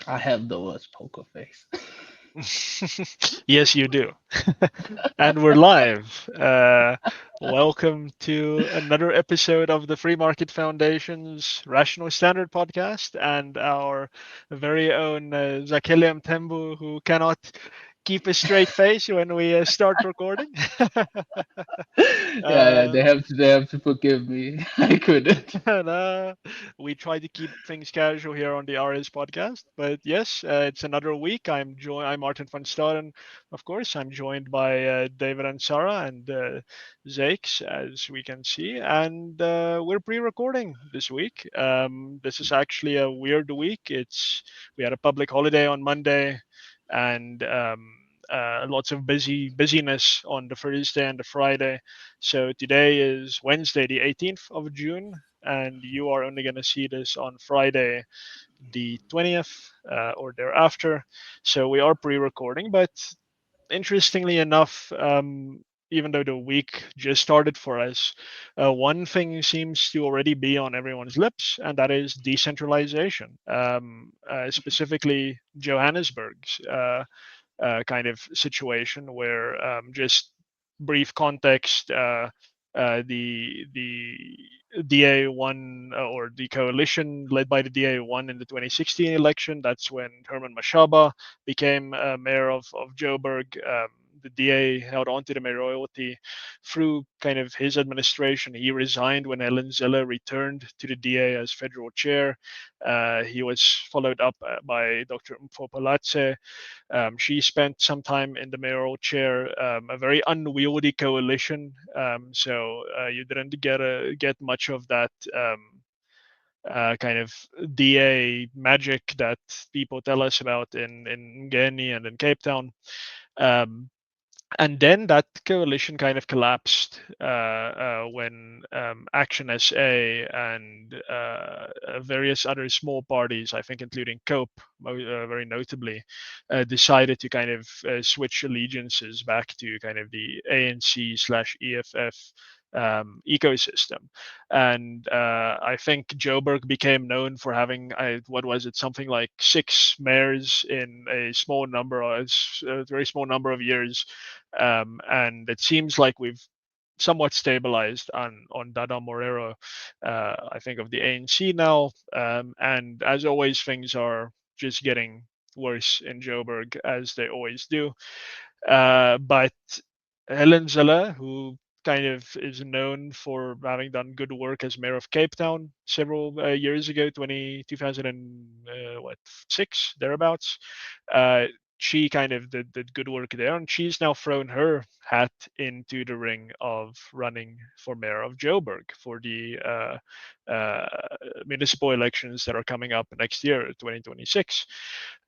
I have the worst poker face. Yes, you do. And we're live. Welcome to another episode of the Free Market Foundation's Rational Standard podcast and our very own Zakhele Mthembu, who cannot keep a straight face when we start recording. Yeah, uh, they have to forgive me. I couldn't. and, we try to keep things casual here on the RS podcast. But yes, it's another week. I'm Martin van Staden, of course. I'm joined by David Ansara and Zakes, as we can see, and we're pre-recording this week. This is actually a weird week. It's We had a public holiday on Monday, and lots of busyness on the Thursday and the Friday. So today is Wednesday, the 18th of June, and you are only going to see this on Friday, the 20th, or thereafter. So we are pre-recording, but interestingly enough, even though the week just started for us, one thing seems to already be on everyone's lips, and that is decentralization, specifically Johannesburg's kind of situation where just brief context. The DA won, or the coalition led by the DA won in the 2016 election. That's when Herman Mashaba became mayor of Joburg. The DA held on to the mayoralty through kind of his administration. He resigned when Helen Zille returned to the DA as federal chair. He was followed up by Dr. Mfopalatse. She spent some time in the mayoral chair, a very unwieldy coalition. So you didn't get much of that kind of DA magic that people tell us about in Ngeni and in Cape Town. Um, and then that coalition kind of collapsed when Action SA and various other small parties, I think including COPE, very notably, decided to kind of switch allegiances back to kind of the ANC slash EFF ecosystem. And I think Joburg became known for having, what was it, something like 6 mayors in a very small number of years. And it seems like we've somewhat stabilized on Dada Morero, I think, of the ANC now. And as always, things are just getting worse in Joburg, as they always do. But Helen Zille, who kind of is known for having done good work as mayor of Cape Town several years ago, 2000 and what, 6 thereabouts. Uh, she kind of did good work there, and she's now thrown her hat into the ring of running for mayor of Joburg for the uh, municipal elections that are coming up next year, 2026.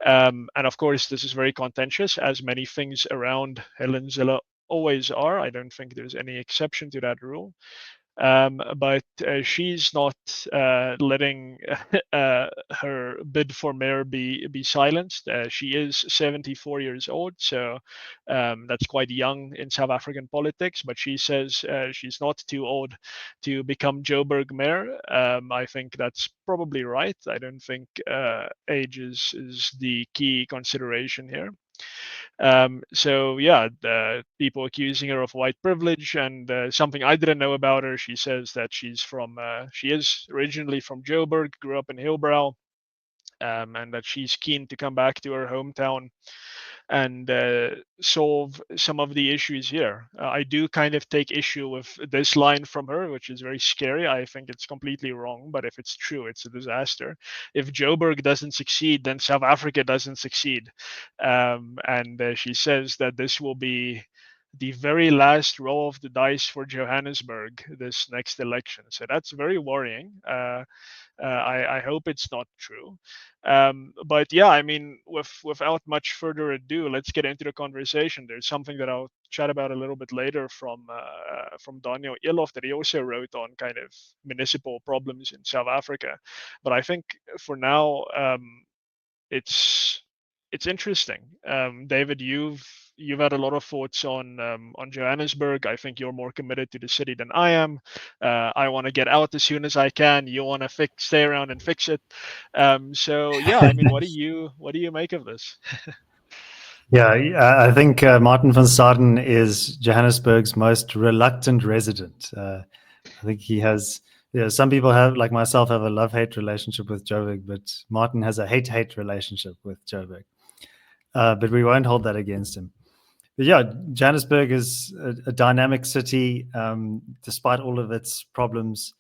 And of course, this is very contentious, as many things around Helen Zille always are. I don't think there's any exception to that rule. But she's not letting her bid for mayor be silenced. She is 74 years old, so that's quite young in South African politics. But she says she's not too old to become Joburg mayor. I think that's probably right. I don't think age is the key consideration here. So yeah, the people accusing her of white privilege, and something I didn't know about her. She says that she is originally from Joburg, grew up in Hillbrow, and that she's keen to come back to her hometown and solve some of the issues here. I do kind of take issue with this line from her, which is very scary. I think it's completely wrong, but if it's true, it's a disaster. If Joburg doesn't succeed, then South Africa doesn't succeed. And she says that this will be the very last roll of the dice for Johannesburg this next election. So that's very worrying. I hope it's not true. But yeah, I mean, without much further ado, let's get into the conversation. There's something that I'll chat about a little bit later from Daniel Ilof that he also wrote on kind of municipal problems in South Africa. But I think for now, it's it's interesting. David, you've had a lot of thoughts on Johannesburg. I think you're more committed to the city than I am. I want to get out as soon as I can. You want to stay around and fix it. So yeah, I mean, what do you make of this? Yeah, I think Martin van Staden is Johannesburg's most reluctant resident. I think he has. Some people have, like myself, have a love-hate relationship with Joburg, but Martin has a hate-hate relationship with Joburg. But we won't hold that against him. But yeah, Johannesburg is a dynamic city, despite all of its problems.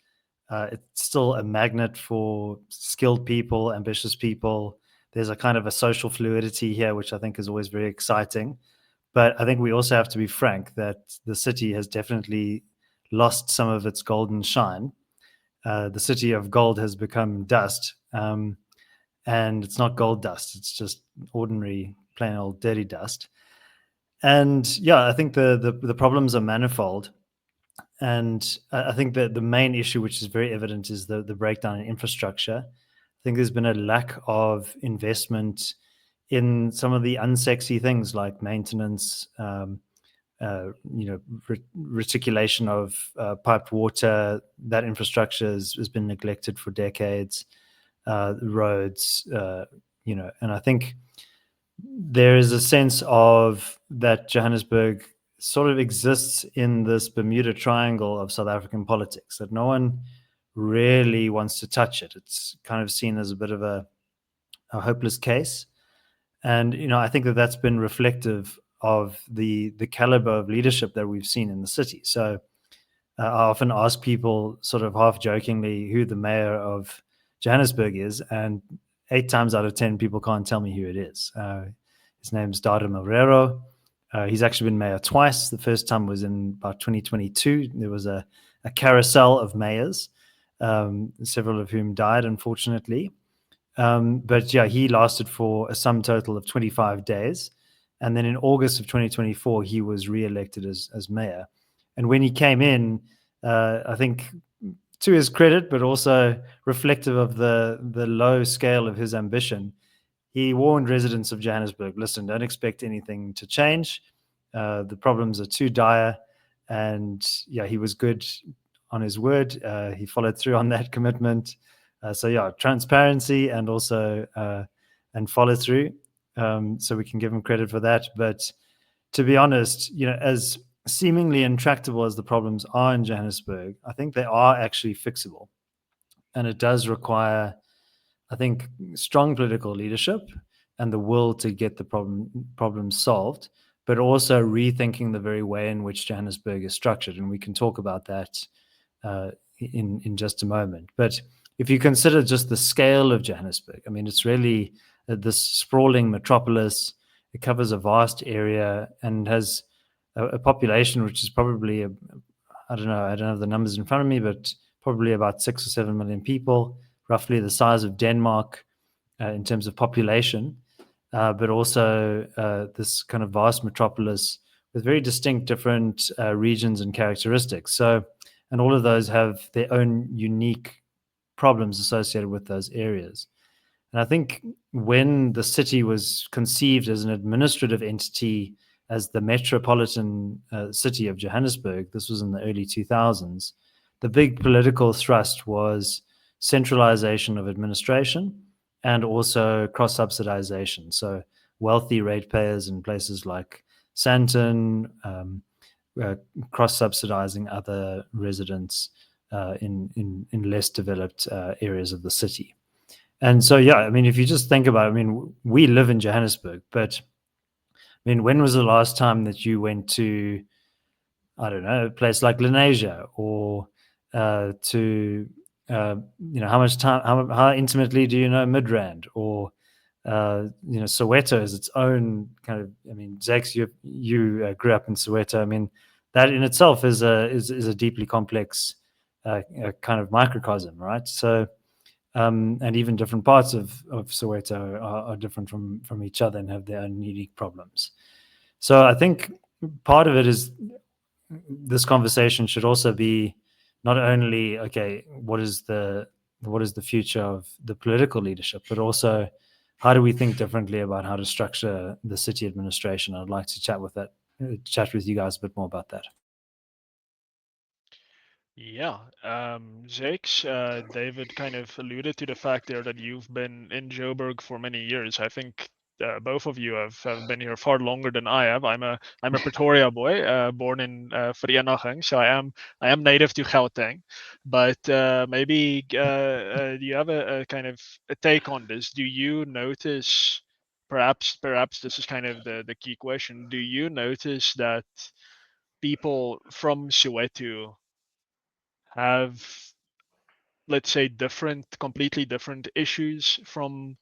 It's still a magnet for skilled people, ambitious people. There's a kind of a social fluidity here, which I think is always very exciting. But I think we also have to be frank that the city has definitely lost some of its golden shine. The city of gold has become dust, and it's not gold dust. It's just ordinary, plain old dirty dust. And yeah, I think the problems are manifold. And I think that the main issue, which is very evident, is the breakdown in infrastructure. I think there's been a lack of investment in some of the unsexy things like maintenance, reticulation of piped water. That infrastructure has been neglected for decades. Roads, and I think there is a sense of that Johannesburg sort of exists in this Bermuda Triangle of South African politics, that no one really wants to touch it. It's kind of seen as a bit of a hopeless case. And, I think that that's been reflective of the caliber of leadership that we've seen in the city. So I often ask people sort of half jokingly who the mayor of Johannesburg is, and 8 times out of 10 people can't tell me who it is. His name's David Ansara. He's actually been mayor twice. The first time was in about 2022. There was a carousel of mayors, several of whom died, unfortunately. But yeah, he lasted for a sum total of 25 days. And then in August of 2024, he was re-elected as mayor. And when he came in, I think to his credit, but also reflective of the low scale of his ambition, he warned residents of Johannesburg, listen, don't expect anything to change. The problems are too dire. And yeah, he was good on his word. He followed through on that commitment. So yeah, transparency and also and follow through. So we can give him credit for that. But to be honest, as seemingly intractable as the problems are in Johannesburg, I think they are actually fixable. And it does require, I think, strong political leadership and the will to get the problem solved, but also rethinking the very way in which Johannesburg is structured. And we can talk about that in just a moment. But if you consider just the scale of Johannesburg, I mean, it's really this sprawling metropolis. It covers a vast area and has a population which is probably, I don't know, I don't have the numbers in front of me, but probably about 6 or 7 million people, roughly the size of Denmark in terms of population, but also this kind of vast metropolis with very distinct different regions and characteristics. So, and all of those have their own unique problems associated with those areas. And I think when the city was conceived as an administrative entity, as the metropolitan city of Johannesburg, this was in the early 2000s, the big political thrust was centralization of administration and also cross-subsidization. So wealthy ratepayers in places like Sandton, cross-subsidizing other residents in less developed areas of the city. And so, yeah, I mean, if you just think about it, I mean, we live in Johannesburg, but I mean, when was the last time that you went to, I don't know, a place like Lenasia or to, how much time, how intimately do you know Midrand or, Soweto is its own kind of, I mean, Zax, you grew up in Soweto. I mean, that in itself is a deeply complex kind of microcosm, right? So, and even different parts of Soweto are different from each other and have their own unique problems. So I think part of it is this conversation should also be not only, okay, what is the future of the political leadership, but also how do we think differently about how to structure the city administration? I'd like to chat with you guys a bit more about that. Yeah, Zakes, David kind of alluded to the fact there that you've been in Joburg for many years. I think both of you have been here far longer than I have. I'm a Pretoria boy, born in Vereniging, so I am native to Gauteng. But maybe do you have a kind of a take on this? Do you notice, perhaps this is kind of the key question, do you notice that people from Soweto have, let's say, completely different issues from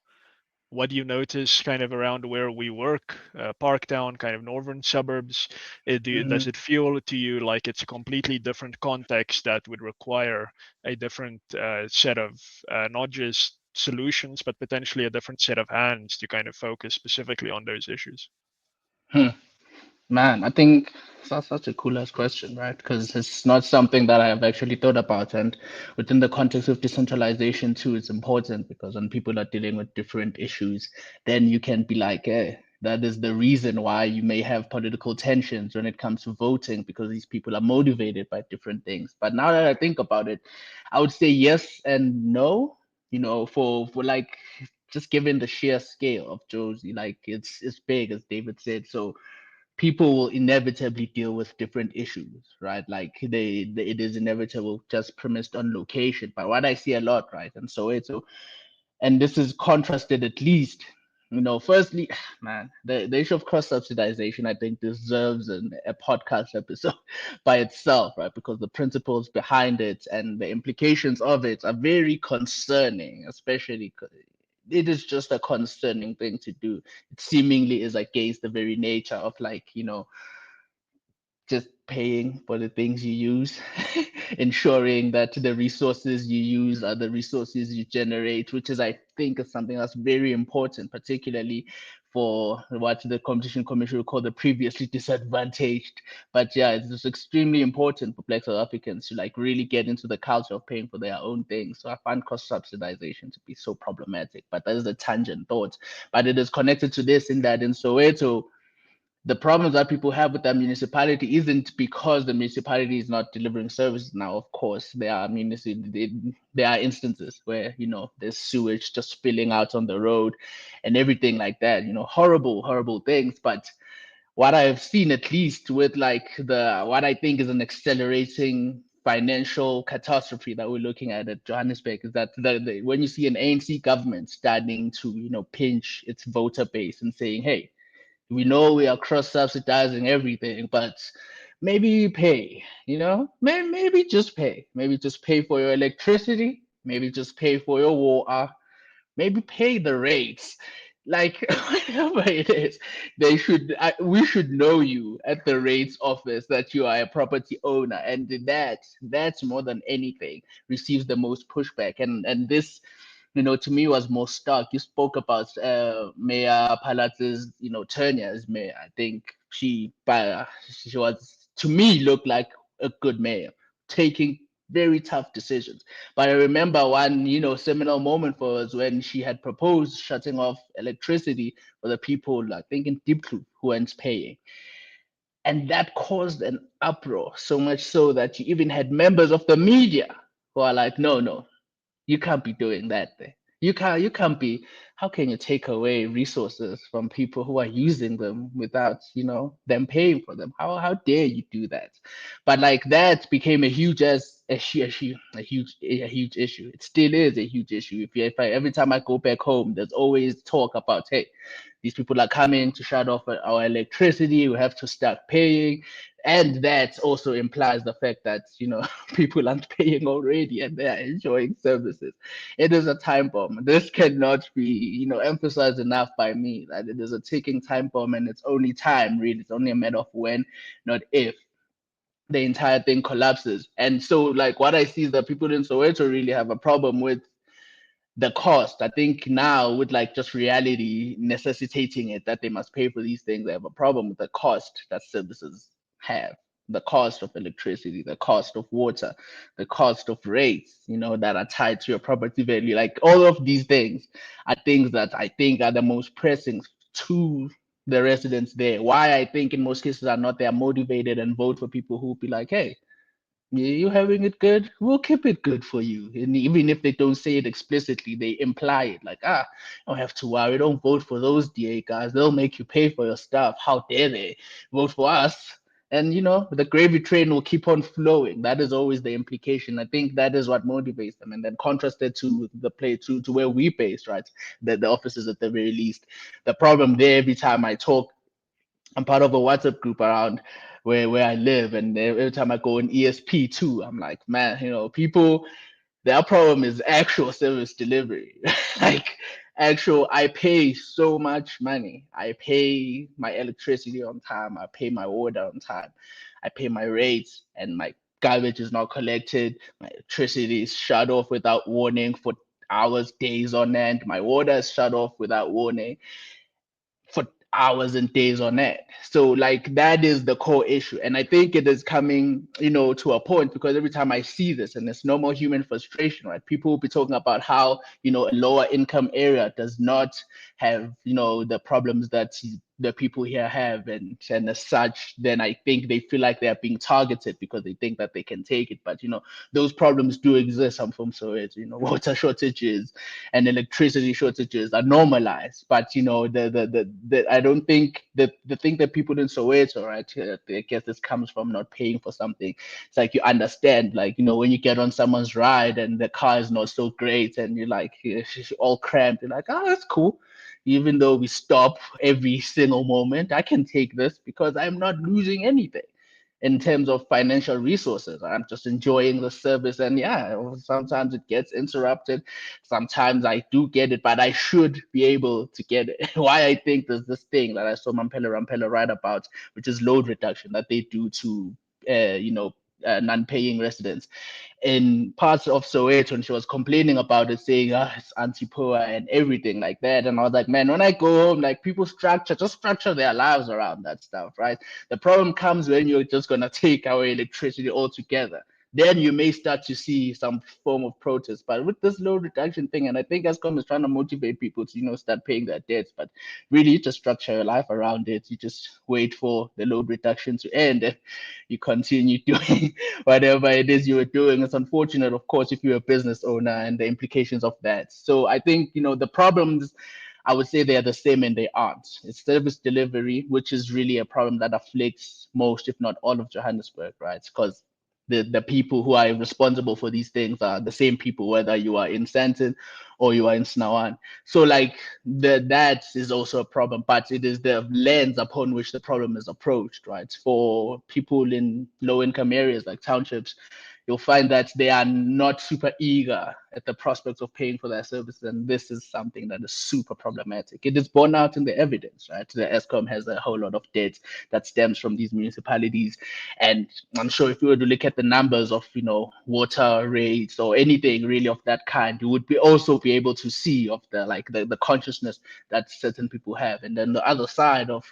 what you notice kind of around where we work, Parktown, kind of northern suburbs? Does it feel to you like it's a completely different context that would require a different set of not just solutions, but potentially a different set of hands to kind of focus specifically on those issues? Hmm. Man, I think that's such a cool ass question, right? Because it's not something that I have actually thought about. And within the context of decentralization, too, it's important because when people are dealing with different issues, then you can be like, that is the reason why you may have political tensions when it comes to voting, because these people are motivated by different things. But now that I think about it, I would say yes and no, for like just given the sheer scale of Josie, like it's big, as David said. So people will inevitably deal with different issues, right? Like it is inevitable, just premised on location. But what I see a lot, right, and and this is contrasted at least. Firstly, man, the issue of cross-subsidization, I think, deserves a podcast episode by itself, right? Because the principles behind it and the implications of it are very concerning, especially it is just a concerning thing to do. It seemingly is against the very nature of, like, just paying for the things you use, ensuring that the resources you use are the resources you generate, which is, I think, is something that's very important, particularly for what the Competition Commission would call the previously disadvantaged. But yeah, it's just extremely important for Black South Africans to like really get into the culture of paying for their own things. So I find cross-subsidization to be so problematic. But that is a tangent thought. But it is connected to this in that in Soweto, the problems that people have with that municipality isn't because the municipality is not delivering services. Now, of course, there are instances where there's sewage just spilling out on the road and everything like that. Horrible, horrible things. But what I've seen, at least with like the what I think is an accelerating financial catastrophe that we're looking at Johannesburg, is that when you see an ANC government starting to pinch its voter base and saying, hey, we know we are cross-subsidizing everything, but maybe pay, maybe just pay. Maybe just pay for your electricity. Maybe just pay for your water. Maybe pay the rates. Like whatever it is, we should know you at the rates office that you are a property owner, and that's more than anything receives the most pushback. And this, to me, was more stark. You spoke about Mayor Palatz's, tenure as mayor. I think she was, to me, looked like a good mayor, taking very tough decisions. But I remember one, seminal moment for us when she had proposed shutting off electricity for the people, I think in Diepkloof, who weren't paying. And that caused an uproar, so much so that you even had members of the media who are like, no, no, you can't be doing that thing. You can't be, how can you take away resources from people who are using them without, them paying for them? How dare you do that? But like that became a huge issue. It still is a huge issue. Every time I go back home, there's always talk about, hey, these people are coming to shut off our electricity. We have to start paying. And that also implies the fact that, people aren't paying already and they are enjoying services. It is a time bomb. This cannot be, emphasized enough by me, that it is a ticking time bomb, and it's only time, really. It's only a matter of when, not if, the entire thing collapses. And so, like, what I see is that people in Soweto really have a problem with the cost. I think now, with like just reality necessitating it that they must pay for these things, they have a problem with the cost that services have. the cost of electricity, the cost of water, the cost of rates, that are tied to your property value. Like all of these things are things that I think are the most pressing to the residents there. Why I think in most cases are not they are motivated and vote for people who be like, hey, you having it good? We'll keep it good for you. And even if they don't say it explicitly, they imply it like, don't have to worry. Don't vote for those DA guys. They'll make you pay for your stuff. How dare they vote for us? And the gravy train will keep on flowing. That is always the implication. I think that is what motivates them. And then contrasted to the play to where we based, right? The offices at the very least. The problem there every time I talk, I'm part of a WhatsApp group around where I live, and every time I go in ESP too, I'm like, man, people, their problem is actual service delivery. Like actual, I pay so much money. I pay my electricity on time. I pay my water on time. I pay my rates, and my garbage is not collected. My electricity is shut off without warning for hours, days on end. My water is shut off without warning for hours and days on end. So like that is the core issue. And I think it is coming, to a point because every time I see this and it's normal human frustration, right? People will be talking about how, a lower income area does not have, the problems that the people here have and as such, then I think they feel like they're being targeted because they think that they can take it. But those problems do exist. I'm from Soweto, water shortages and electricity shortages are normalized. But the I don't think that the thing that people in Soweto, right? I guess this comes from not paying for something. It's like you understand, like when you get on someone's ride and the car is not so great, and you're like it's all cramped. You're like, oh, that's cool. Even though we stop every single moment, I can take this because I'm not losing anything in terms of financial resources. I'm just enjoying the service. And yeah, sometimes it gets interrupted. Sometimes I do get it, but I should be able to get it. Why I think there's this thing that I saw Rampela write about, which is load reduction that they do to, non-paying residents in parts of Soweto, and she was complaining about it, saying, it's anti-poor and everything like that. And I was like, man, when I go home, like people just structure their lives around that stuff, right? The problem comes when you're just gonna take away electricity altogether. Then you may start to see some form of protest. But with this load reduction thing, and I think Eskom is trying to motivate people to, start paying their debts. But really, you just structure your life around it. You just wait for the load reduction to end, and you continue doing whatever it is you were doing. It's unfortunate, of course, if you're a business owner and the implications of that. So I think, the problems, I would say they're the same and they aren't. It's service delivery, which is really a problem that afflicts most, if not all of Johannesburg, right? Because the people who are responsible for these things are the same people, whether you are in Sandton or you are in Snawan. So like that is also a problem, but it is the lens upon which the problem is approached, right? For people in low income areas like townships, you'll find that they are not super eager at the prospects of paying for their services. And this is something that is super problematic. It is borne out in the evidence, right? The Eskom has a whole lot of debt that stems from these municipalities. And I'm sure if you were to look at the numbers of, water rates or anything really of that kind, you would also be able to see of the consciousness that certain people have. And then the other side of,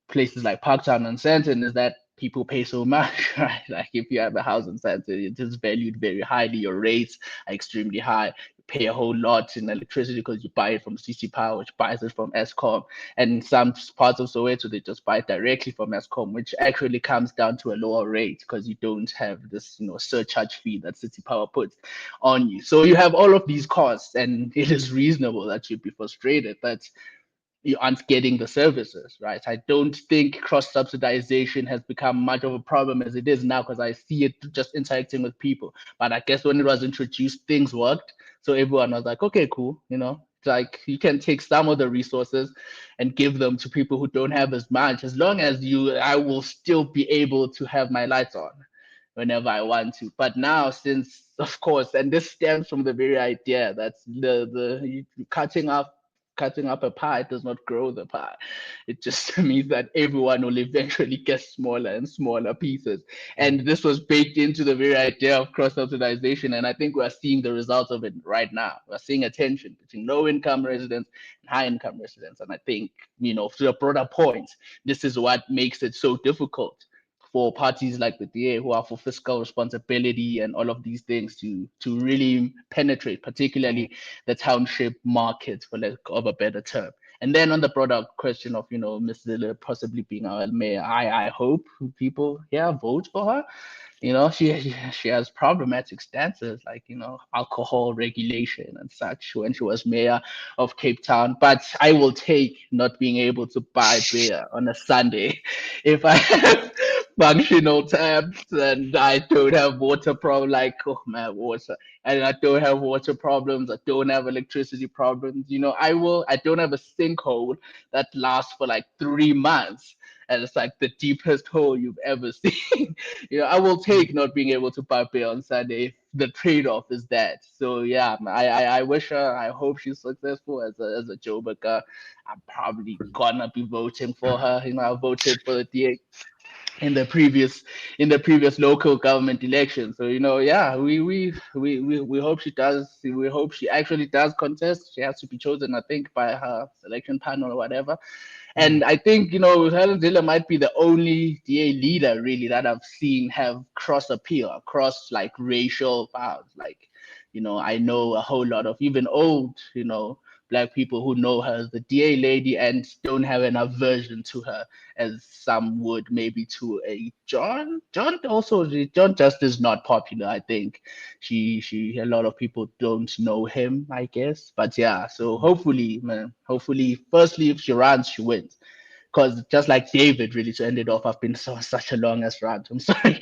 places like Parktown and Sandton is that people pay so much, right? Like if you have a house in Sandton, it is valued very highly. Your rates are extremely high. You pay a whole lot in electricity because you buy it from CC Power, which buys it from Eskom. And in some parts of Soweto, they just buy it directly from Eskom, which actually comes down to a lower rate because you don't have this, surcharge fee that City Power puts on you. So you have all of these costs, and it is reasonable that you'd be frustrated. But you aren't getting the services, right? I don't think cross-subsidization has become much of a problem as it is now because I see it just interacting with people. But I guess when it was introduced, things worked. So everyone was like, okay, cool, like you can take some of the resources and give them to people who don't have as much. As long as I will still be able to have my lights on whenever I want to. But now, since of course, and this stems from the very idea that the cutting up a pie does not grow the pie. It just means that everyone will eventually get smaller and smaller pieces. And this was baked into the very idea of cross-subsidization. And I think we're seeing the results of it right now. We're seeing a tension between low-income residents and high-income residents. And I think, to a broader point, this is what makes it so difficult for parties like the DA who are for fiscal responsibility and all of these things to really penetrate, particularly the township market, for lack of a better term. And then on the broader question of, Miss Zille possibly being our mayor, I hope people here vote for her. She has problematic stances like, alcohol regulation and such when she was mayor of Cape Town. But I will take not being able to buy beer on a Sunday if I have functional taps and I don't have water problem. Like, oh man, water. And I don't have water problems. I don't have electricity problems. I don't have a sinkhole that lasts for like 3 months. And it's like the deepest hole you've ever seen. I will take not being able to buy beer on Sunday if the trade-off is that. So yeah, I wish her. I hope she's successful as a Joburg. I'm probably gonna be voting for her. I voted for the DA in the previous local government election. So yeah, we hope she does. We hope she actually does contest. She has to be chosen, I think, by her selection panel or whatever. And I think, Helen Zille might be the only DA leader really that I've seen have cross appeal across like racial bounds. Like, I know a whole lot of even old, black people who know her as the DA lady and don't have an aversion to her as some would maybe to a John. John just is not popular, I think. A lot of people don't know him, I guess. But yeah, so hopefully, man, firstly, if she runs, she wins. Because just like David, really, to end it off, I've been such a long as rant. I'm sorry,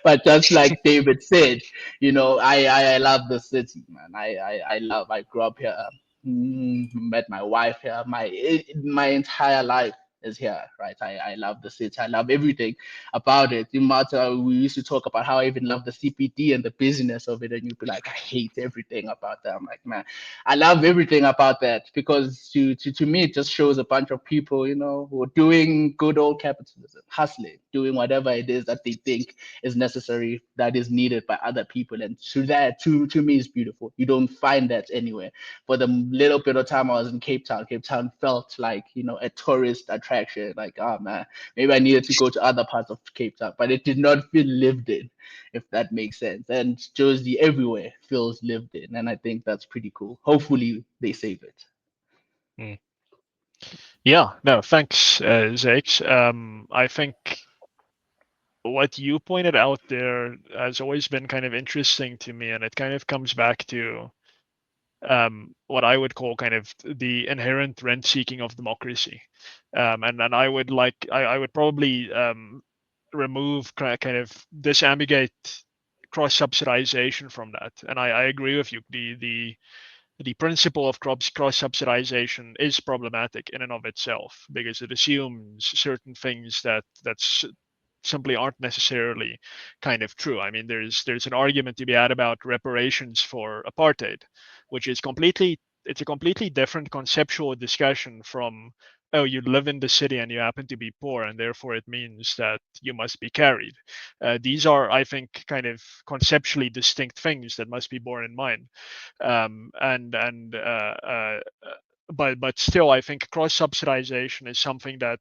but just like David said, I love the city, man. I grew up here, met my wife here, my entire life is here, right? I love the city. I love everything about it. No matter, we used to talk about how I even love the CPD and the business of it, and you'd be like, I hate everything about that. I'm like, man, I love everything about that because to me it just shows a bunch of people, who are doing good old capitalism, hustling, doing whatever it is that they think is necessary, that is needed by other people. And to me is beautiful. You don't find that anywhere. For the little bit of time I was in Cape Town felt like, a tourist attraction. Like, oh man, maybe I needed to go to other parts of Cape Town, but it did not feel lived in, if that makes sense. And Josie everywhere feels lived in, and I think that's pretty cool. Hopefully they save it. Yeah, no, thanks, Zakes. I think what you pointed out there has always been kind of interesting to me, and it kind of comes back to what I would call kind of the inherent rent seeking of democracy. And I would probably remove kind of disambiguate cross-subsidization from that. And I agree with you. The principle of cross-subsidization is problematic in and of itself because it assumes certain things that's simply aren't necessarily kind of true. I mean, there's an argument to be had about reparations for apartheid, which is it's a completely different conceptual discussion from, oh, you live in the city and you happen to be poor and therefore it means that you must be carried. These are, I think, kind of conceptually distinct things that must be borne in mind. And but still, I think cross subsidization is something that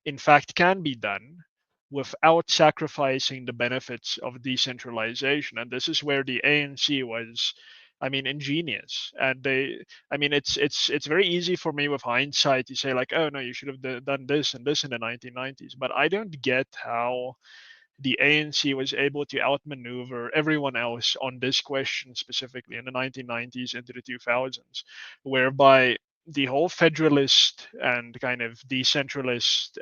in fact can be done without sacrificing the benefits of decentralization. And this is where the ANC was, I mean, ingenious. And I mean, it's very easy for me with hindsight to say like, oh no, you should have done this and this in the 1990s. But I don't get how the ANC was able to outmaneuver everyone else on this question specifically in the 1990s into the 2000s, whereby the whole federalist and kind of decentralist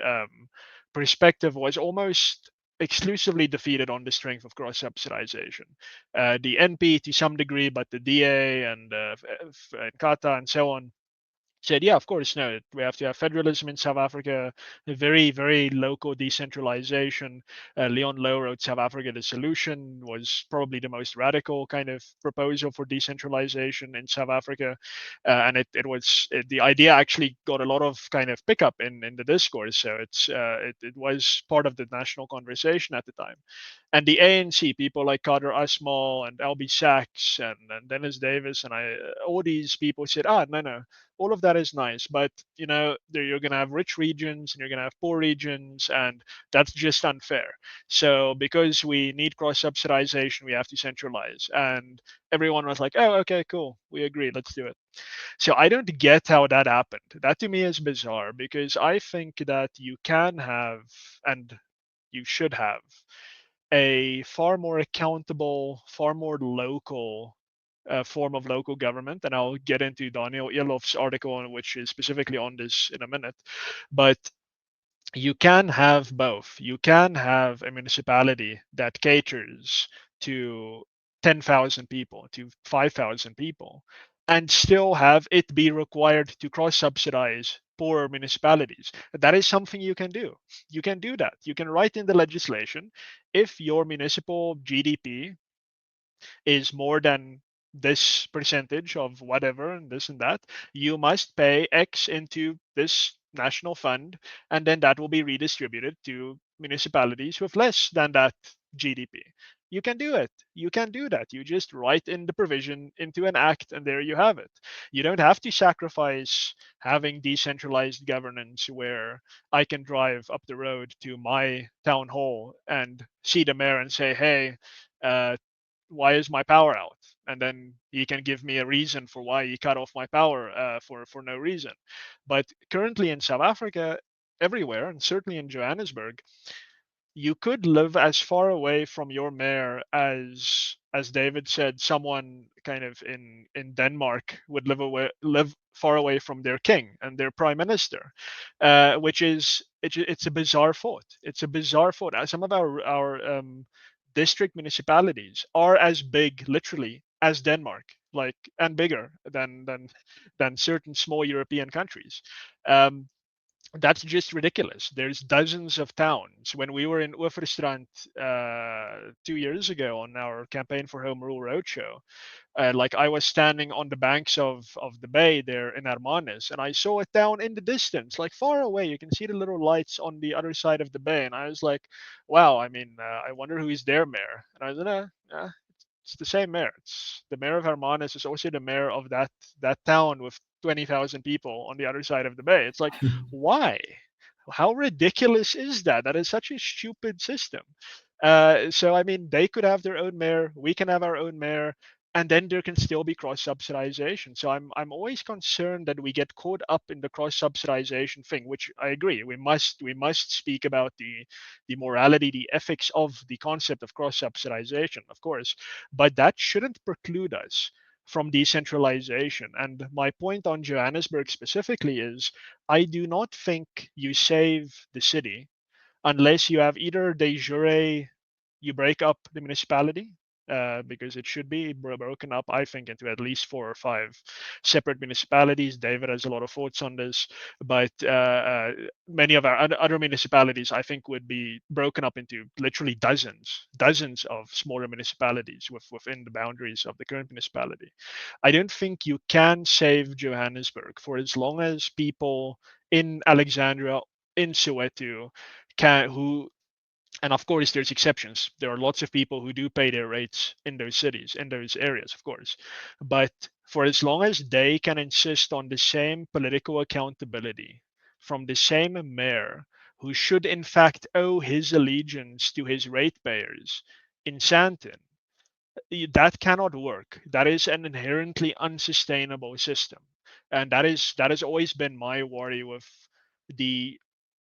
perspective was almost exclusively defeated on the strength of cross subsidization. The NP to some degree, but the DA and Kata and so on said, yeah, of course, no, we have to have federalism in South Africa, a very, very local decentralization. Leon Lowe wrote South Africa, the solution was probably the most radical kind of proposal for decentralization in South Africa. And the idea actually got a lot of kind of pickup in the discourse. So it was part of the national conversation at the time. And the ANC, people like Kader Asmal and Albie Sachs and Dennis Davis, and all these people said, no, All of that is nice, but you're going to have rich regions and you're going to have poor regions, and that's just unfair. So because we need cross-subsidization, we have to centralize. And everyone was like, oh, okay, cool, we agree, let's do it. So I don't get how that happened. That to me is bizarre, because I think that you can have, and you should have, a far more accountable, far more local form of local government. And I'll get into Daniel Ilof's article, which is specifically on this, in a minute. But you can have both. You can have a municipality that caters to 10,000 people, to 5,000 people, and still have it be required to cross subsidize poor municipalities. That is something you can do. You can do that. You can write in the legislation, if your municipal GDP is more than this percentage of whatever and this and that, you must pay X into this national fund, and then that will be redistributed to municipalities with less than that GDP. You can do it. You can do that. You just write in the provision into an act, and there you have it. You don't have to sacrifice having decentralized governance where I can drive up the road to my town hall and see the mayor and say, hey, why is my power out? And then he can give me a reason for why he cut off my power for no reason. But currently in South Africa, everywhere, and certainly in Johannesburg, you could live as far away from your mayor as David said, someone kind of in Denmark would live far away from their king and their prime minister, which is it's a bizarre thought. It's a bizarre thought. Some of our district municipalities are as big, literally, as Denmark, like, and bigger than certain small European countries. Um, that's just ridiculous. There's dozens of towns. When we were in Oeverstrand 2 years ago on our campaign for Home Rule Roadshow, like, I was standing on the banks of the bay there in Hermanus, and I saw it down in the distance, like far away. You can see the little lights on the other side of the bay, and I was like, wow. I mean, I wonder who is their mayor. And I was like, it's the same mayor. It's the mayor of Hermanus is also the mayor of that town with 20,000 people on the other side of the bay. It's like, why? How ridiculous is that? That is such a stupid system. So I mean, they could have their own mayor, we can have our own mayor, and then there can still be cross subsidization. So I'm always concerned that we get caught up in the cross subsidization thing, which I agree, we must speak about the morality, the ethics of the concept of cross subsidization, of course, but that shouldn't preclude us from decentralization. And my point on Johannesburg specifically is, I do not think you save the city unless you have either de jure, you break up the municipality, because it should be broken up, I think, into at least 4 or 5 separate municipalities. David has a lot of thoughts on this, but many of our other municipalities, I think, would be broken up into literally dozens of smaller municipalities within the boundaries of the current municipality. I don't think you can save Johannesburg for as long as people in Alexandria, in Soweto, who, and of course there's exceptions, there are lots of people who do pay their rates in those cities, in those areas, of course, but for as long as they can insist on the same political accountability from the same mayor, who should in fact owe his allegiance to his ratepayers in Sandton, that cannot work. That is an inherently unsustainable system, and that has always been my worry with the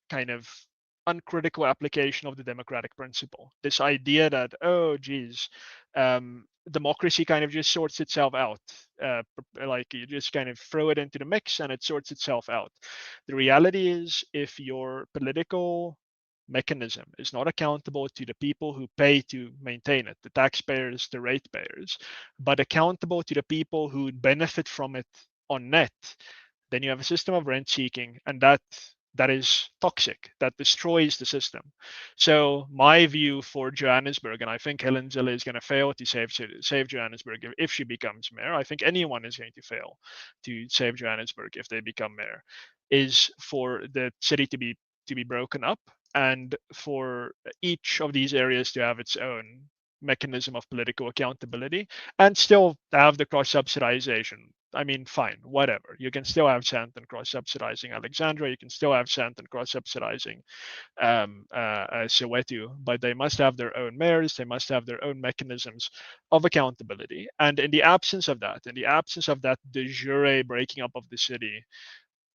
kind of uncritical application of the democratic principle. This idea that, oh geez, democracy kind of just sorts itself out, like you just kind of throw it into the mix and it sorts itself out. The reality is, if your political mechanism is not accountable to the people who pay to maintain it, the taxpayers, the ratepayers, but accountable to the people who benefit from it on net, then you have a system of rent seeking, and that is toxic. That destroys the system. So my view for Johannesburg, and I think Helen Zille is going to fail to save Johannesburg if she becomes mayor. I think anyone is going to fail to save Johannesburg if they become mayor, is for the city to be broken up, and for each of these areas to have its own mechanism of political accountability, and still have the cross subsidization. I mean, fine, whatever. You can still have Sandton cross-subsidizing Alexandria. You can still have Sandton cross-subsidizing Soweto, but they must have their own mayors. They must have their own mechanisms of accountability. And in the absence of that, de jure breaking up of the city,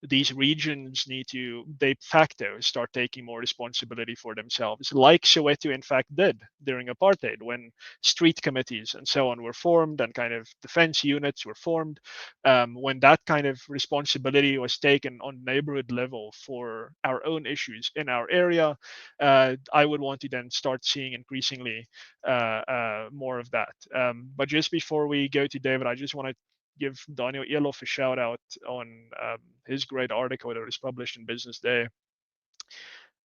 these regions need to de facto start taking more responsibility for themselves, like Soweto in fact did during apartheid, when street committees and so on were formed and kind of defense units were formed. When that kind of responsibility was taken on neighborhood level for our own issues in our area, I would want to then start seeing increasingly more of that. But just before we go to David, I just want to give Daniel Elof a shout out on his great article that was published in Business Day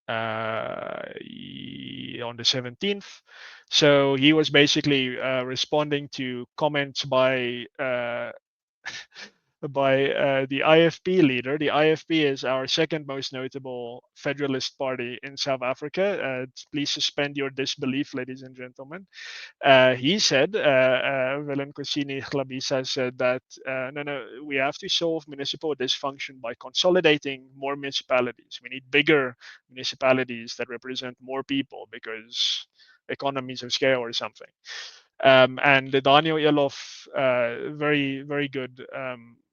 on the 17th. So he was basically responding to comments by the IFP leader. The IFP is our second most notable federalist party in South Africa. Please suspend your disbelief, ladies and gentlemen. He said, Willem Kosini Glabisa said that, no, we have to solve municipal dysfunction by consolidating more municipalities. We need bigger municipalities that represent more people because economies of scale or something. And Daniel Elof, very, very good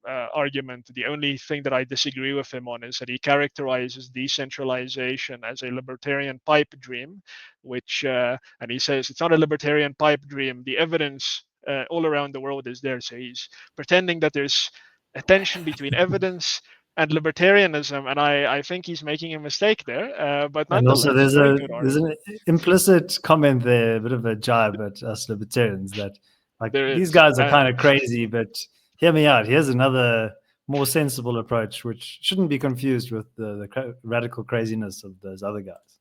argument. The only thing that I disagree with him on is that he characterizes decentralization as a libertarian pipe dream, which, and he says it's not a libertarian pipe dream. The evidence all around the world is there. So he's pretending that there's a tension between evidence and libertarianism, and I think he's making a mistake there. But And also, nonetheless, very good there's argument. an implicit comment there, a bit of a jibe at us libertarians that like There these is. guys are kind of crazy, but hear me out. Here's another more sensible approach, which shouldn't be confused with the radical craziness of those other guys.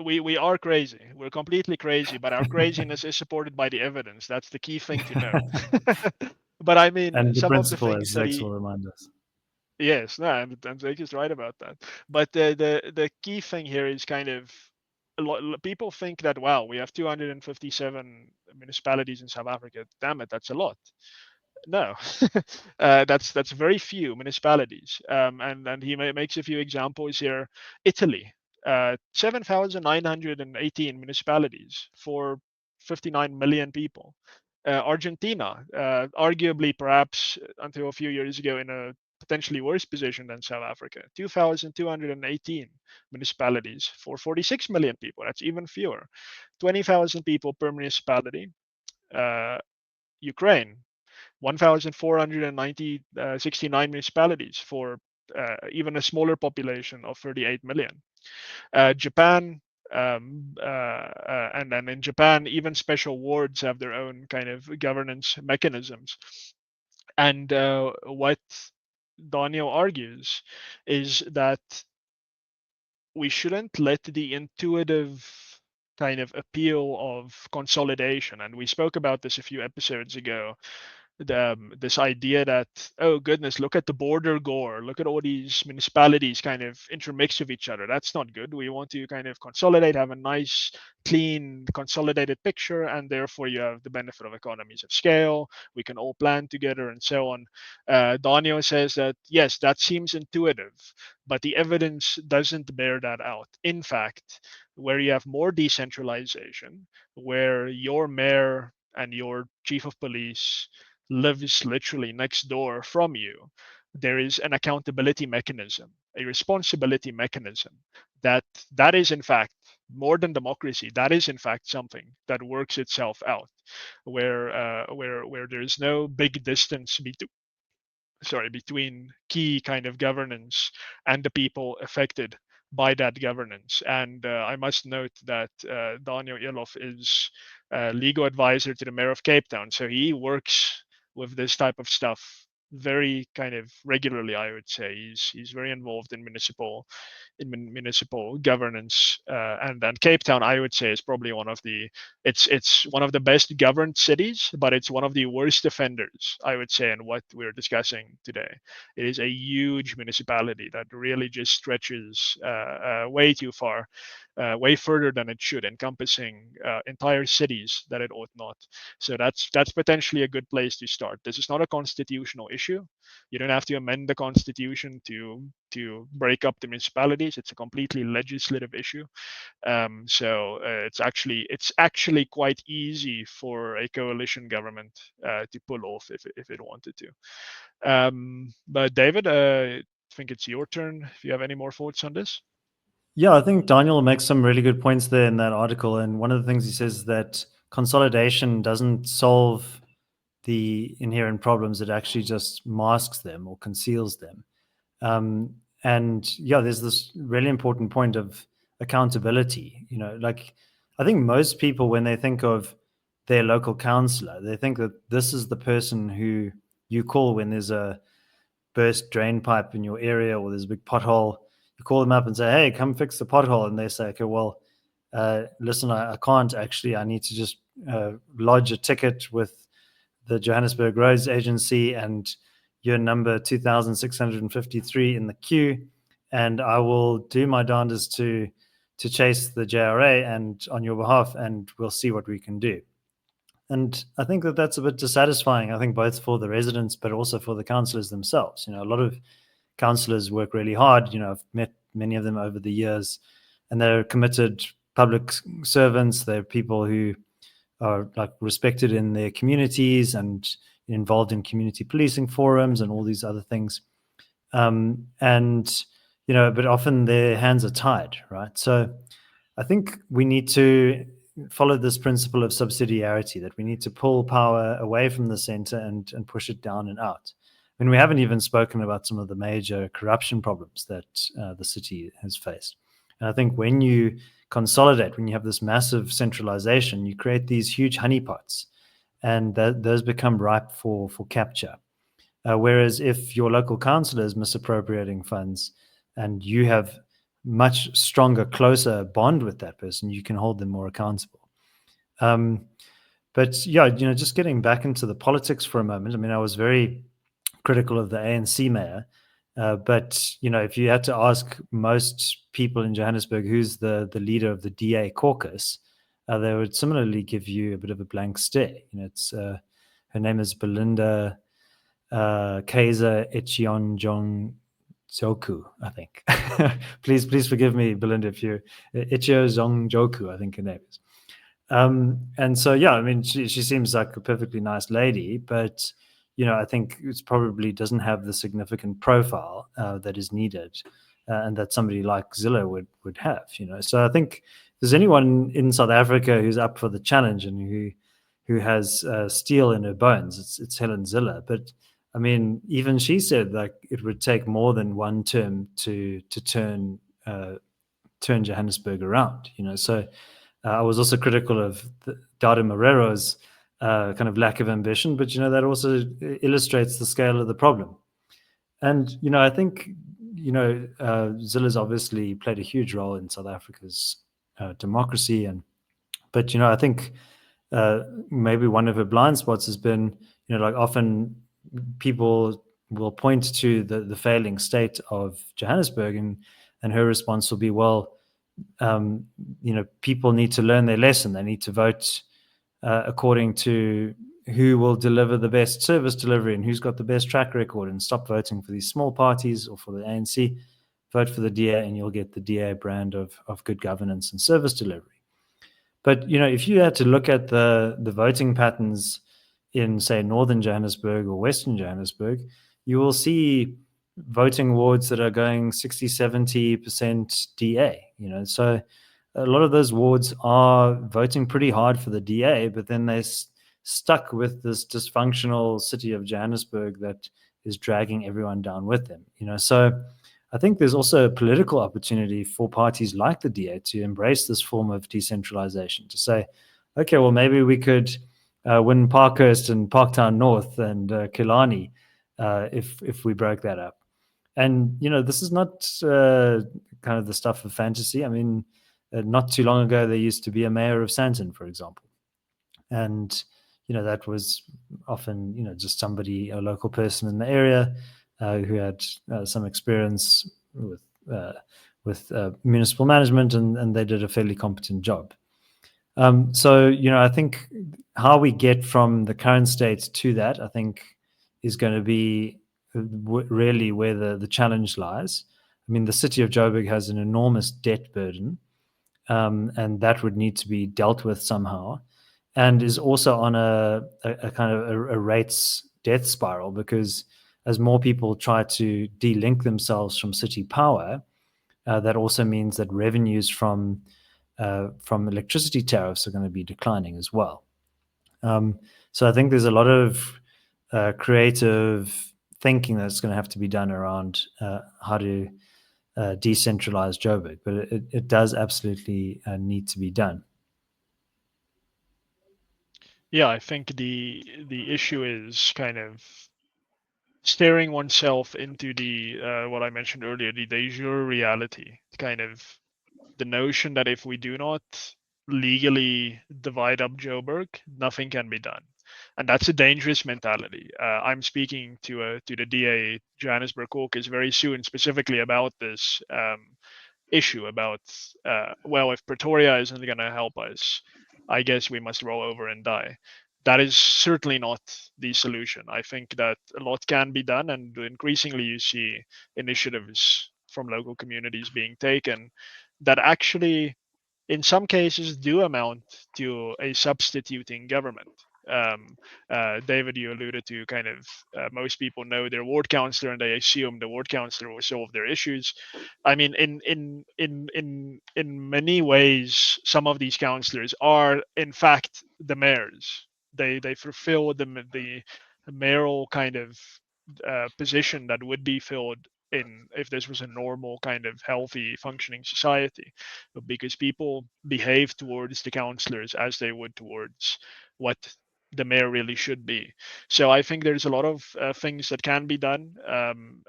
We are crazy. We're completely crazy, but our craziness is supported by the evidence. That's the key thing to note. But I mean, And the some of the principle, things as that Zex he, will remind us. yes, no, and Jake is right about that. But the key thing here is kind of people think that, wow, we have 257 municipalities in South Africa. Damn it, that's a lot. No, that's very few municipalities. And he makes a few examples here. Italy, 7,918 municipalities for 59 million people. Argentina, arguably perhaps until a few years ago in a potentially worse position than South Africa, 2,218 municipalities for 46 million people. That's even fewer. 20,000 people per municipality. Ukraine, 1,469 municipalities for even a smaller population of 38 million. Japan, and then in Japan, even special wards have their own kind of governance mechanisms. And what Daniel argues is that we shouldn't let the intuitive kind of appeal of consolidation, and we spoke about this a few episodes ago, this idea that, oh goodness, look at the border gore, look at all these municipalities kind of intermixed with each other. That's not good. We want to kind of consolidate, have a nice clean consolidated picture, and therefore you have the benefit of economies of scale. We can all plan together and so on. Daniel says that yes, that seems intuitive, but the evidence doesn't bear that out. In fact, where you have more decentralization, where your mayor and your chief of police lives literally next door from you, there is an accountability mechanism, a responsibility mechanism that is in fact more than democracy. That is in fact something that works itself out, where there's no big distance between key kind of governance and the people affected by that governance. And I must note that Daniel Elof is legal advisor to the mayor of Cape Town, so he works with this type of stuff very kind of regularly, I would say. He's very involved in municipal governance, and Cape Town, I would say, is probably it's one of the best governed cities, but it's one of the worst offenders, I would say, in what we're discussing today. It is a huge municipality that really just stretches way too far, way further than it should, encompassing entire cities that it ought not. So that's potentially a good place to start. This is not a constitutional issue. You don't have to amend the constitution to break up the municipalities. It's a completely legislative issue. It's actually quite easy for a coalition government to pull off if it wanted to. But David, I think it's your turn. If you have any more thoughts on this. Yeah, I think Daniel makes some really good points there in that article. And one of the things he says is that consolidation doesn't solve the inherent problems, it actually just masks them or conceals them. And yeah, there's this really important point of accountability. Like, I think most people, when they think of their local councillor, they think that this is the person who you call when there's a burst drain pipe in your area or there's a big pothole. You call them up and say, hey, come fix the pothole. And they say, okay, well, listen, I can't actually. I need to just lodge a ticket with the Johannesburg Roads Agency, and you're number 2653 in the queue, and I will do my darndest to chase the JRA and on your behalf, and we'll see what we can do. And I think that that's a bit dissatisfying, I think, both for the residents, but also for the councillors themselves. A lot of councillors work really hard. I've met many of them over the years, and they're committed public servants. They're people who are like respected in their communities and involved in community policing forums and all these other things. But often their hands are tied, right? So I think we need to follow this principle of subsidiarity, that we need to pull power away from the center and push it down and out. I mean, we haven't even spoken about some of the major corruption problems that the city has faced. And I think when you consolidate, when you have this massive centralization, you create these huge honeypots, and those become ripe for capture. Whereas if your local councillor is misappropriating funds and you have much stronger, closer bond with that person, you can hold them more accountable. But yeah, just getting back into the politics for a moment. I mean, I was very critical of the ANC mayor, but if you had to ask most people in Johannesburg who's the leader of the DA caucus, they would similarly give you a bit of a blank stare. It's her name is Belinda Kaiser Echionjong Zoku, I think. please forgive me, Belinda, if you Echionjong Joku, I think her name is. And so yeah, I mean, she seems like a perfectly nice lady, but I think it probably doesn't have the significant profile that is needed, and that somebody like Zille would have. So I think if there's anyone in South Africa who's up for the challenge and who has steel in her bones, it's Helen Zille. But I mean, even she said like it would take more than one term to turn Johannesburg around. So I was also critical of Dada Morero's kind of lack of ambition, but that also illustrates the scale of the problem. And I think Zille's obviously played a huge role in South Africa's democracy, but I think maybe one of her blind spots has been like often people will point to the failing state of Johannesburg, and her response will be, well, people need to learn their lesson. They need to vote according to who will deliver the best service delivery and who's got the best track record, and stop voting for these small parties or for the ANC. Vote for the DA and you'll get the DA brand of good governance and service delivery. But, if you had to look at the voting patterns in, say, Northern Johannesburg or Western Johannesburg, you will see voting wards that are going 60, 70% DA, so a lot of those wards are voting pretty hard for the DA, but then they're stuck with this dysfunctional city of Johannesburg that is dragging everyone down with them, so I think there's also a political opportunity for parties like the DA to embrace this form of decentralization, to say, okay, well, maybe we could win Parkhurst and Parktown North and Killarney if we broke that up. And this is not kind of the stuff of fantasy. I mean, not too long ago there used to be a mayor of Sandton, for example, and that was often just somebody, a local person in the area who had some experience with municipal management, and they did a fairly competent job. So I think how we get from the current state to that, I think, is going to be really where the challenge lies. I mean, the city of Joburg has an enormous debt burden, and that would need to be dealt with somehow, and is also on a kind of a rates death spiral, because as more people try to de-link themselves from city power, that also means that revenues from electricity tariffs are going to be declining as well. So I think there's a lot of creative thinking that's going to have to be done around how to decentralize Joburg, but it does absolutely need to be done. Yeah, I think the issue is kind of staring oneself into the what I mentioned earlier, the de jure reality, kind of the notion that if we do not legally divide up Joburg, nothing can be done, and that's a dangerous mentality. I'm speaking to the DA Johannesburg caucus very soon, specifically about this issue about well, if Pretoria isn't going to help us, I guess we must roll over and die. That is certainly not the solution. I think that a lot can be done, and increasingly you see initiatives from local communities being taken that actually, in some cases, do amount to a substituting government. Um, David, you alluded to kind of most people know their ward councillor and they assume the ward councillor will solve their issues. I mean, in many ways, some of these councillors are in fact the mayors. They fulfill the mayoral kind of position that would be filled in if this was a normal kind of healthy functioning society, because people behave towards the councillors as they would towards what the mayor really should be. So I think there's a lot of things that can be done, and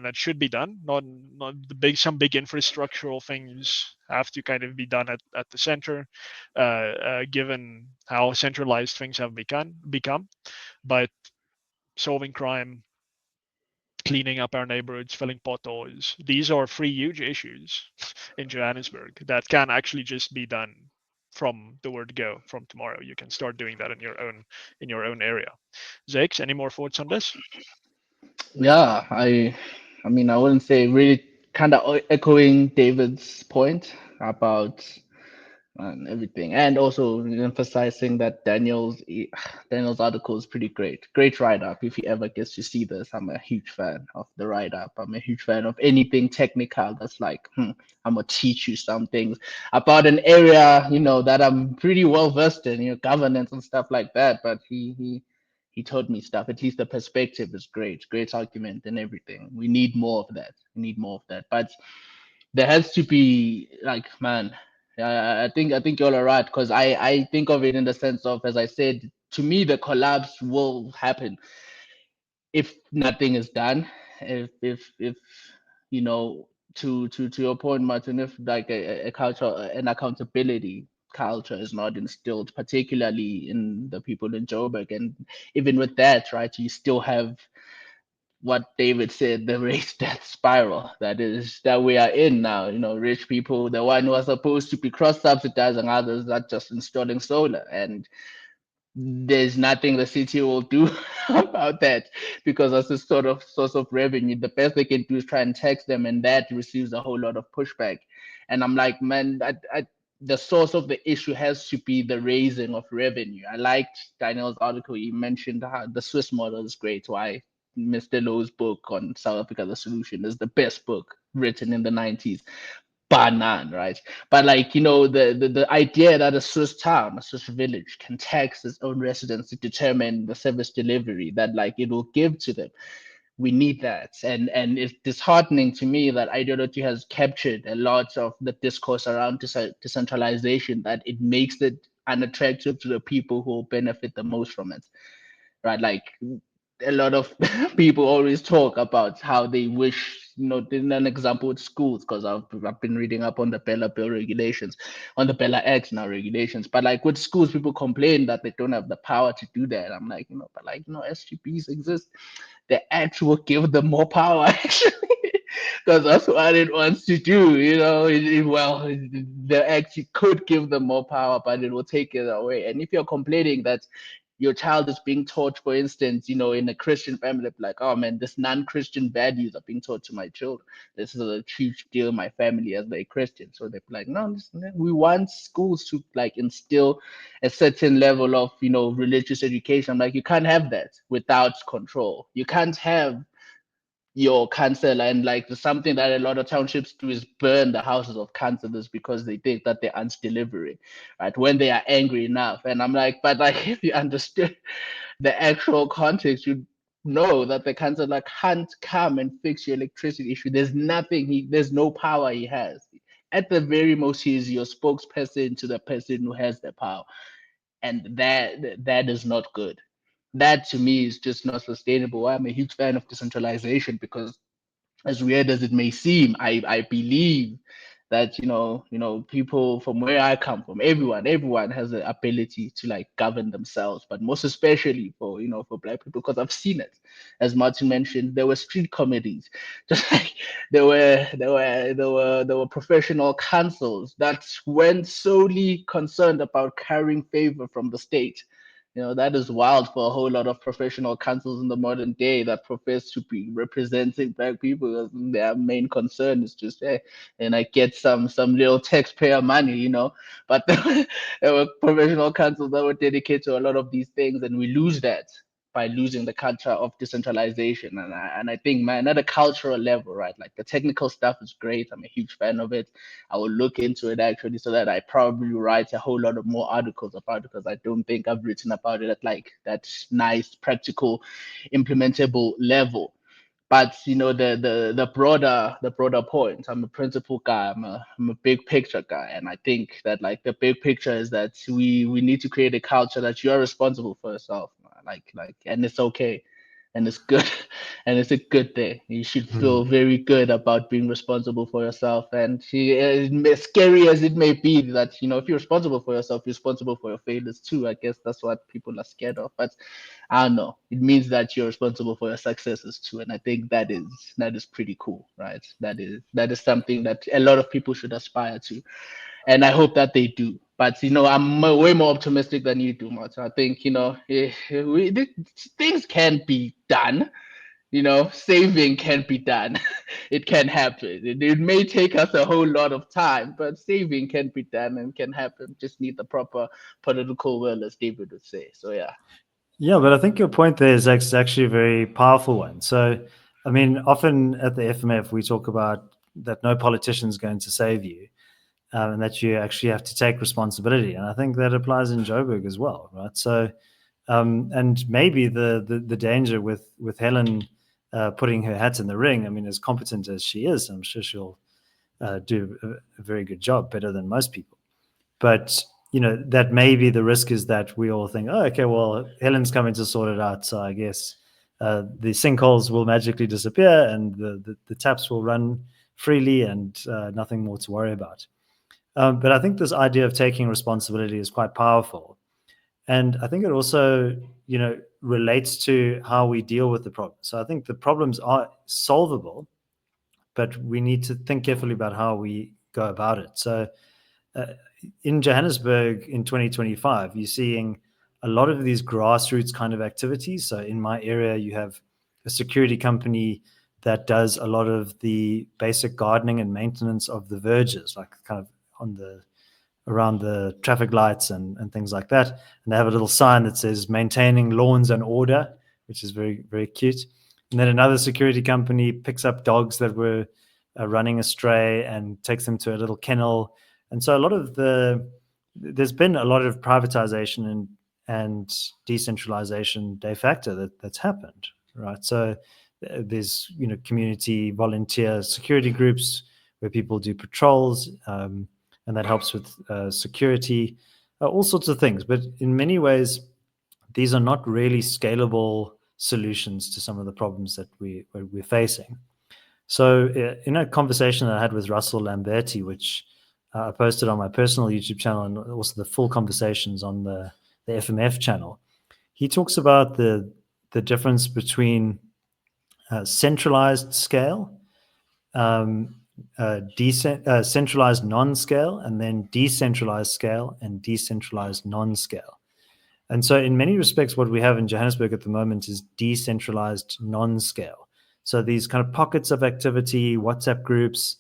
that should be done. Not the big some big infrastructural things have to kind of be done at the center, given how centralized things have become. But solving crime, cleaning up our neighborhoods, filling potholes. These are three huge issues in Johannesburg that can actually just be done from the word go from tomorrow. You can start doing that in your own area. Zakes, any more thoughts on this? Yeah, I mean, I wouldn't say really kind of echoing David's point about and everything, and also emphasizing that Daniel's article is pretty great. Great write up. If he ever gets to see this, I'm a huge fan of the write up. I'm a huge fan of anything technical that's like, I'm gonna teach you some things about an area, that I'm pretty well versed in, governance and stuff like that. But he told me stuff. At least the perspective is great. Great argument and everything. We need more of that. We need more of that. But there has to be like, man, I think you're all right, because I think of it in the sense of, as I said, to me the collapse will happen if nothing is done. If to your point, Martin, if like a culture, an accountability culture is not instilled, particularly in the people in Joburg, and even with that, right, you still have what David said, the race death spiral that we are in now. Rich people, the one who are supposed to be cross-subsidizing others, are just installing solar, and there's nothing the city will do about that, because as a sort of source of revenue, the best they can do is try and tax them, and that receives a whole lot of pushback. And I'm like, man, the source of the issue has to be the raising of revenue. I liked Daniel's article. He mentioned how the Swiss model is great. Why Mr. Lowe's book on South Africa, The Solution, is the best book written in the 90s, bar none, right? But like, the idea that a Swiss town, a Swiss village can tax its own residents to determine the service delivery that like it will give to them. We need that. And it's disheartening to me that ideology has captured a lot of the discourse around decentralization, that it makes it unattractive to the people who will benefit the most from it. Right? Like, a lot of people always talk about how they wish, in an example with schools, because I've been reading up on the Bella Bill regulations, on the Bella X now regulations. But like with schools, people complain that they don't have the power to do that. I'm like, but like, SGPs exist. The Act will give them more power, actually. Because that's what it wants to do, well, the Act could give them more power, but it will take it away. And if you're complaining that your child is being taught, for instance, in a Christian family, like, oh man, this non-Christian values are being taught to my children. This is a huge deal in my family as they're Christian. So they're like, no, listen, we want schools to like instill a certain level of, religious education. Like you can't have that without control. You can't have your council, and like something that a lot of townships do is burn the houses of councillors because they think that they aren't delivering, right, when they are angry enough. And I'm like, but like if you understood the actual context, you know that the councillor can't come and fix your electricity issue. There's no power he has. At the very most, he is your spokesperson to the person who has the power, and that is not good. That to me is just not sustainable. I'm a huge fan of decentralization because, as weird as it may seem, I believe that people from where I come from, everyone has the ability to like govern themselves, but most especially for Black people, because I've seen it. As Martin mentioned, there were street committees, just like there were professional councils that weren't solely concerned about carrying favor from the state. That is wild for a whole lot of professional councils in the modern day that profess to be representing Black people. Their main concern is just, hey, and I get some little taxpayer money. But there were professional councils that were dedicated to a lot of these things, and we lose that by losing the culture of decentralization. And I think, man, at a cultural level, right, like the technical stuff is great. I'm a huge fan of it. I will look into it actually, so that I probably write a whole lot of more articles about it, because I don't think I've written about it at like that nice, practical, implementable level. But the broader point, I'm a principle guy. I'm a big picture guy, and I think that like the big picture is that we need to create a culture that you are responsible for yourself, and it's okay, and it's good, and it's a good thing. You should feel very good about being responsible for yourself. And as scary as it may be, that if you're responsible for yourself, you're responsible for your failures too. I guess that's what people are scared of. But I don't know. It means that you're responsible for your successes too, and I think that is pretty cool, right? That is something that a lot of people should aspire to, and I hope that they do. But I'm way more optimistic than you do, Martin. I think things can be done. Saving can be done. It can happen. It may take us a whole lot of time, but saving can be done and can happen. Just need the proper political will, as David would say. So yeah. Yeah, but I think your point there is actually a very powerful one. So, I mean, often at the FMF, we talk about that no politician is going to save you, and that you actually have to take responsibility. And I think that applies in Joburg as well, right? So, and maybe the danger with Helen putting her hat in the ring. I mean, as competent as she is, I'm sure she'll do a very good job, better than most people. But that maybe the risk is that we all think, oh, okay, well, Helen's coming to sort it out, so I guess the sinkholes will magically disappear and the taps will run freely and nothing more to worry about. But I think this idea of taking responsibility is quite powerful. And I think it also, relates to how we deal with the problem. So I think the problems are solvable, but we need to think carefully about how we go about it. So in Johannesburg in 2025, you're seeing a lot of these grassroots kind of activities. So in my area, you have a security company that does a lot of the basic gardening and maintenance of the verges, like kind of around the traffic lights and things like that. And they have a little sign that says maintaining lawns and order, which is very, very cute. And then another security company picks up dogs that were running astray and takes them to a little kennel. And so there's been a lot of privatization and decentralization de facto that's happened, right? So there's community volunteer security groups where people do patrols, and that helps with security, all sorts of things. But in many ways, these are not really scalable solutions to some of the problems that we're facing. So in a conversation that I had with Russell Lamberti, which I posted on my personal YouTube channel and also the full conversations on the FMF channel, he talks about the difference between centralized scale, centralized non-scale, and then decentralized scale and decentralized non-scale. And so in many respects, what we have in Johannesburg at the moment is decentralized non-scale. So these kind of pockets of activity, WhatsApp groups,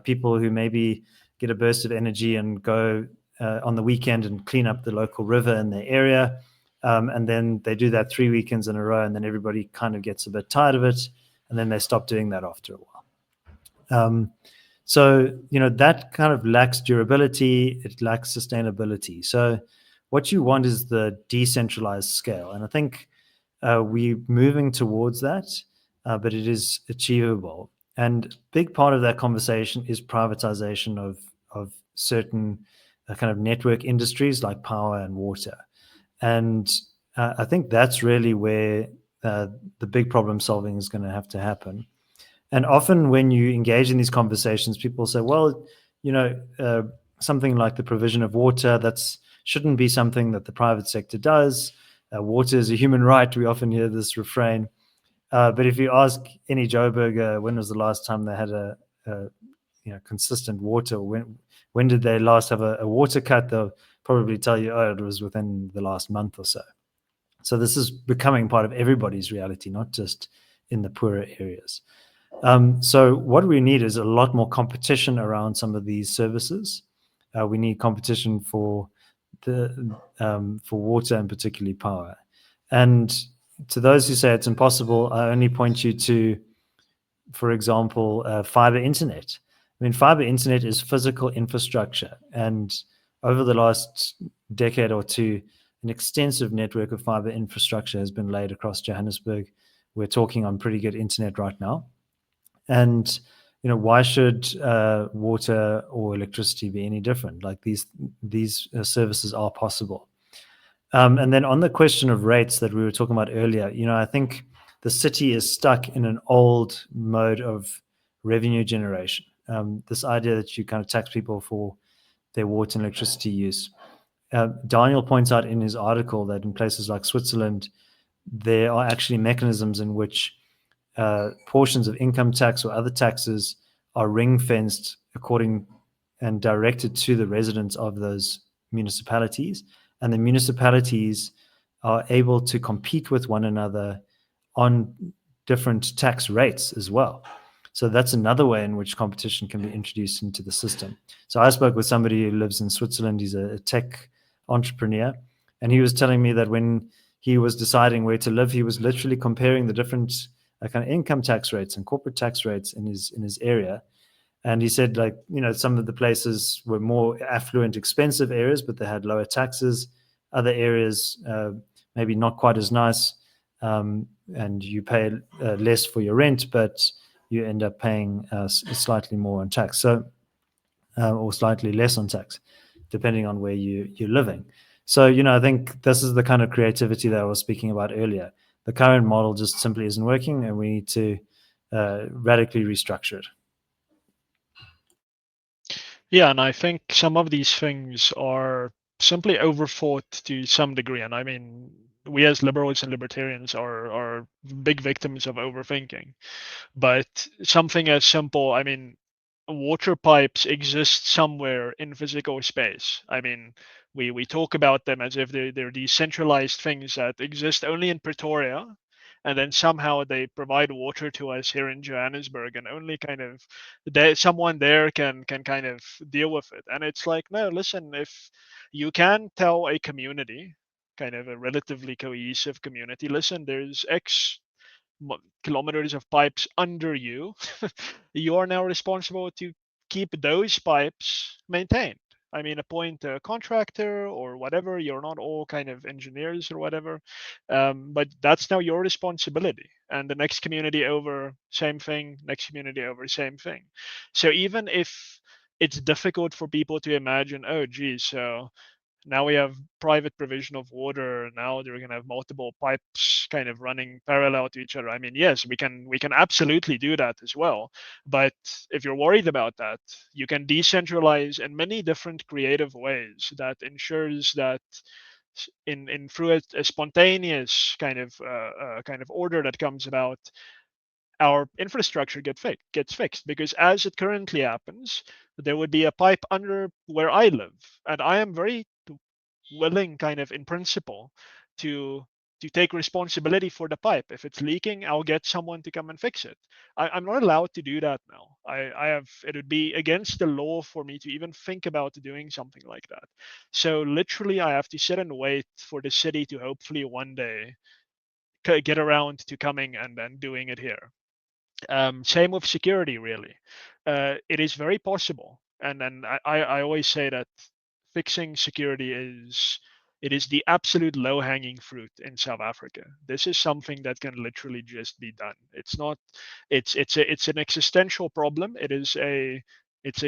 people who maybe get a burst of energy and go on the weekend and clean up the local river in their area. And then they do that 3 weekends in a row, and then everybody kind of gets a bit tired of it, and then they stop doing that after a while. So, that kind of lacks durability, it lacks sustainability. So what you want is the decentralized scale. And I think we're moving towards that, but it is achievable. And a big part of that conversation is privatization of certain kind of network industries like power and water. And I think that's really where the big problem solving is going to have to happen. And often when you engage in these conversations, people say, well, something like the provision of water, that's shouldn't be something that the private sector does. Water is a human right. We often hear this refrain. But if you ask any Joburger, when was the last time they had a consistent water? When did they last have a water cut? They'll probably tell you, oh, it was within the last month or so. So this is becoming part of everybody's reality, not just in the poorer areas. So what we need is a lot more competition around some of these services. We need competition for water and particularly power. And to those who say it's impossible, I only point you to, for example, fiber internet. I mean, fiber internet is physical infrastructure. And over the last decade or two, an extensive network of fiber infrastructure has been laid across Johannesburg. We're talking on pretty good internet right now. And why should water or electricity be any different? Like these services are possible. And then on the question of rates that we were talking about earlier, I think the city is stuck in an old mode of revenue generation. This idea that you kind of tax people for their water and electricity use. Daniel points out in his article that in places like Switzerland, there are actually mechanisms in which portions of income tax or other taxes are ring-fenced according and directed to the residents of those municipalities. And the municipalities are able to compete with one another on different tax rates as well. So that's another way in which competition can be introduced into the system. So I spoke with somebody who lives in Switzerland. He's a tech entrepreneur. And he was telling me that when he was deciding where to live, he was literally comparing the different kind of income tax rates and corporate tax rates in his area. And he said, some of the places were more affluent, expensive areas, but they had lower taxes. Other areas, maybe not quite as nice, and you pay less for your rent, but you end up paying slightly more on tax, or slightly less on tax, depending on where you're living. So, I think this is the kind of creativity that I was speaking about earlier. The current model just simply isn't working, and we need to radically restructure it. Yeah, and I think some of these things are simply overthought to some degree. And I mean, we as liberals and libertarians are big victims of overthinking. But something as simple, I mean, water pipes exist somewhere in physical space. I mean, we talk about them as if they're decentralized things that exist only in Pretoria, and then somehow they provide water to us here in Johannesburg, and only kind of someone there can kind of deal with it. And it's like, no, listen, if you can tell a community, kind of a relatively cohesive community, listen, there's X kilometers of pipes under you, you are now responsible to keep those pipes maintained. I mean, appoint a contractor or whatever. You're not all kind of engineers or whatever, but that's now your responsibility. And the next community over, same thing. Next community over, same thing. So even if it's difficult for people to imagine, oh, geez, so Now we have private provision of water. Now they're going to have multiple pipes kind of running parallel to each other. I mean, yes, we can absolutely do that as well. But if you're worried about that, you can decentralize in many different creative ways that ensures that in through a spontaneous kind of order that comes about, our infrastructure gets fixed. Because as it currently happens, there would be a pipe under where I live, and I am very willing, kind of in principle, to take responsibility for the pipe. If it's leaking, I'll get someone to come and fix it. I'm not allowed to do that now. I have, it would be against the law for me to even think about doing something like that. So literally, I have to sit and wait for the city to hopefully one day get around to coming and then doing it here. Same with security, really. It is very possible, and I always say that fixing security is, it is the absolute low hanging fruit in South Africa. This is something that can literally just be done. It's not, it's an existential problem. It's a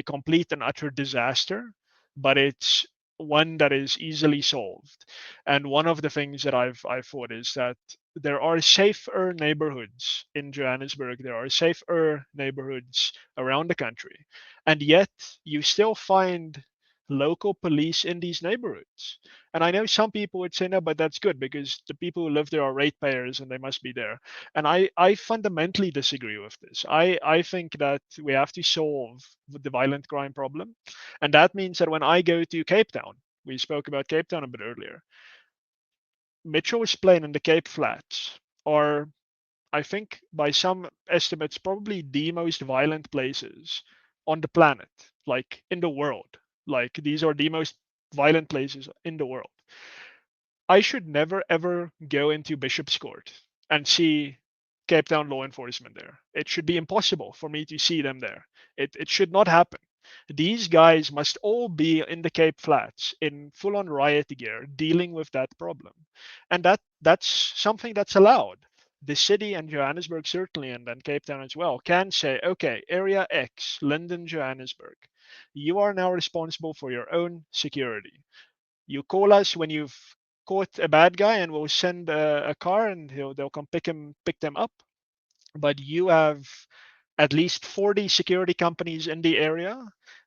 complete and utter disaster, but it's one that is easily solved. And one of the things that I've thought is that there are safer neighborhoods in Johannesburg. There are safer neighborhoods around the country, and yet you still find local police in these neighborhoods. And I know some people would say, no, but that's good because the people who live there are ratepayers and they must be there. And I fundamentally disagree with this. I think that we have to solve the violent crime problem. And that means that when I go to Cape Town, we spoke about Cape Town a bit earlier, Mitchell's Plain and the Cape Flats are, I think, by some estimates, probably the most violent places on the planet, like in the world. Like these are the most violent places in the world. I should never ever go into Bishop's Court and see Cape Town law enforcement there. It should be impossible for me to see them there. It should not happen. These guys must all be in the Cape Flats in full on riot gear dealing with that problem. And that's something that's allowed. The city and Johannesburg certainly, and then Cape Town as well, can say, okay, area X, Linden, Johannesburg, you are now responsible for your own security. You call us when you've caught a bad guy, and we'll send a car, and they'll come pick them up. But you have at least 40 security companies in the area.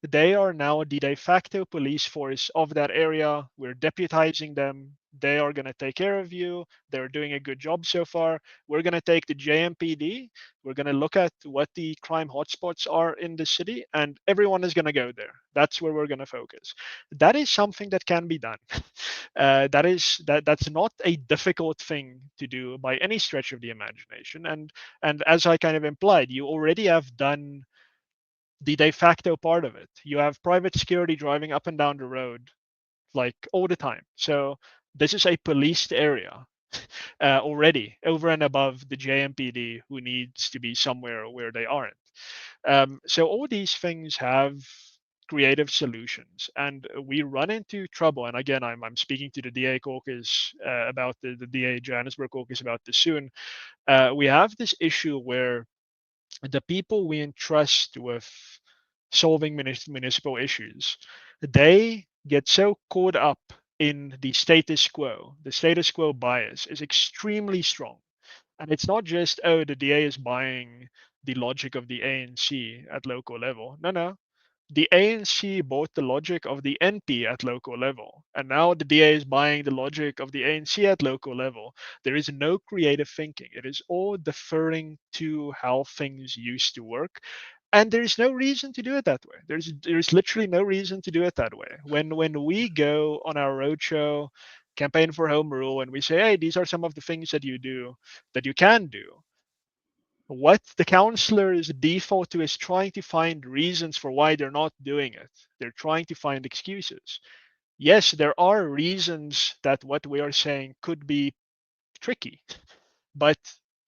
They are now the de facto police force of that area. We're deputizing them. They are going to take care of you. They're doing a good job so far. We're going to take the JMPD. We're going to look at what the crime hotspots are in the city, and everyone is going to go there. That's where we're going to focus. That is something that can be done. That's not a difficult thing to do by any stretch of the imagination. And as I kind of implied, you already have done the de facto part of it. You have private security driving up and down the road like all the time. So this is a policed area already, over and above the JMPD, who needs to be somewhere where they aren't. So all these things have creative solutions, and we run into trouble. And again, I'm speaking to the DA caucus about the DA Johannesburg caucus about this soon. We have this issue where the people we entrust with solving municipal issues, they get so caught up in the status quo. The status quo bias is extremely strong. And it's not just, oh, the DA is buying the logic of the ANC at local level. No, no. The ANC bought the logic of the NP at local level, and now the DA is buying the logic of the ANC at local level. There is no creative thinking. It is all deferring to how things used to work, and there is no reason to do it that way. There's literally no reason to do it that way. When we go on our roadshow, campaign for home rule, and we say, hey, these are some of the things that you do, that you can do, what the counselors default to is trying to find reasons for why they're not doing it. They're trying to find excuses. Yes, there are reasons that what we are saying could be tricky, but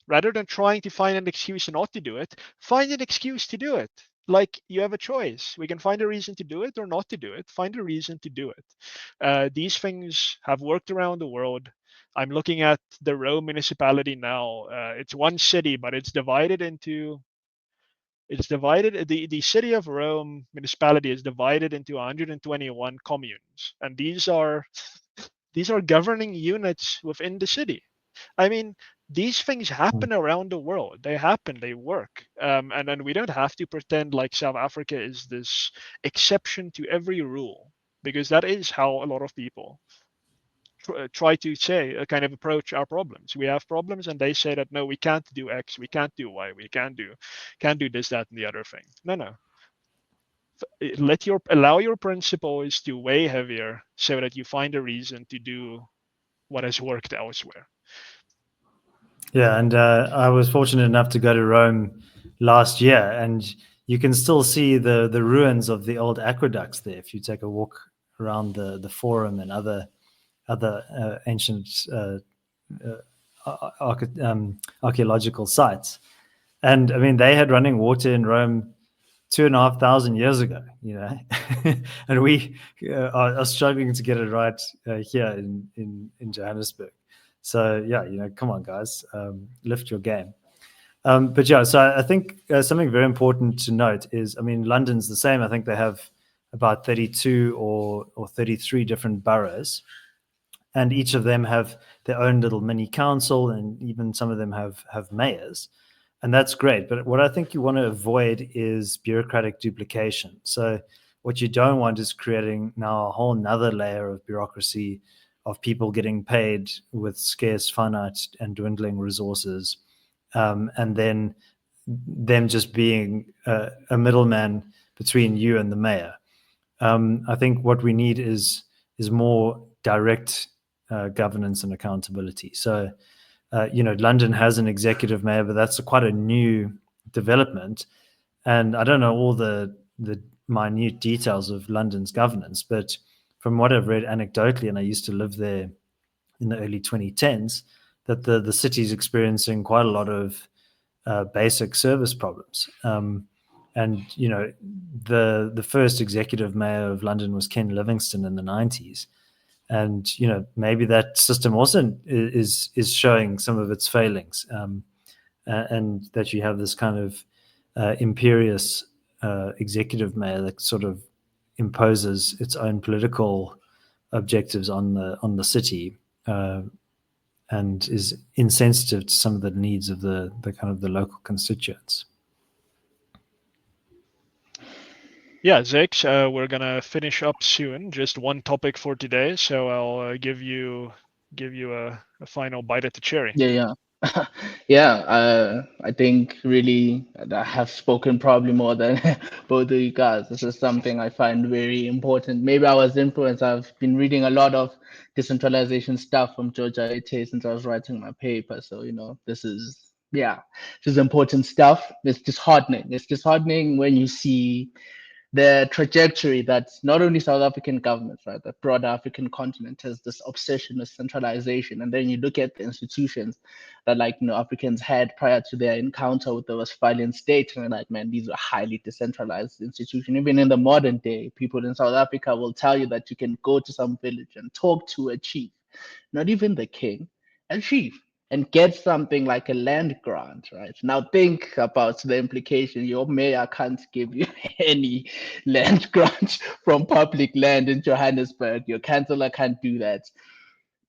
rather than trying to find an excuse not to do it, find an excuse to do it. Like you have a choice. We can find a reason to do it or not to do it. Find a reason to do it. These things have worked around the world. I'm looking at the Rome municipality now. It's one city, but it's divided into It's divided. The city of Rome municipality is divided into 121 communes, and these are governing units within the city. I mean, these things happen around the world. They happen. They work. And then we don't have to pretend like South Africa is this exception to every rule, because that is how a lot of people try to say, kind of approach our problems. We have problems, and they say that no, we can't do X, we can't do Y, we can't do this, that, and the other thing. No. Allow your principles to weigh heavier, so that you find a reason to do what has worked elsewhere. Yeah, and I was fortunate enough to go to Rome last year, and you can still see the ruins of the old aqueducts there if you take a walk around the Forum and other ancient archaeological sites. And I mean, they had running water in Rome 2,500 years ago, and we are struggling to get it right here in Johannesburg. So yeah, come on, guys, lift your game. But yeah, so I think something very important to note is, I mean, London's the same. I think they have about 32 or 33 different boroughs, and each of them have their own little mini council, and even some of them have mayors. And that's great. But what I think you want to avoid is bureaucratic duplication. So what you don't want is creating now a whole nother layer of bureaucracy, of people getting paid with scarce, finite, and dwindling resources, and then them just being a middleman between you and the mayor. I think what we need is more direct governance and accountability. So, London has an executive mayor, but that's quite a new development. And I don't know all the minute details of London's governance, but from what I've read anecdotally, and I used to live there in the early 2010s, that the city is experiencing quite a lot of basic service problems. And the first executive mayor of London was Ken Livingstone in the 90s. And maybe that system also is showing some of its failings, and that you have this kind of imperious executive mayor that sort of imposes its own political objectives on the city, and is insensitive to some of the needs of the kind of the local constituents. Yeah, Zex, we're gonna finish up soon. Just one topic for today, so I'll give you a final bite at the cherry. Yeah. Yeah, I think really I have spoken probably more than both of you guys. This is something I find very important. Maybe I was influenced. I've been reading a lot of decentralization stuff from Georgia Ete since I was writing my paper. So, this is, yeah, this is important stuff. It's disheartening. It's disheartening when you see the trajectory that not only South African governments, right, the broader African continent has this obsession with centralization. And then you look at the institutions that, like, Africans had prior to their encounter with the Westphalian state, and like, man, these are highly decentralized institutions. Even in the modern day, people in South Africa will tell you that you can go to some village and talk to a chief, not even the king, a chief, and get something like a land grant, right? Now think about the implication. Your mayor can't give you any land grant from public land in Johannesburg. Your councillor can't do that.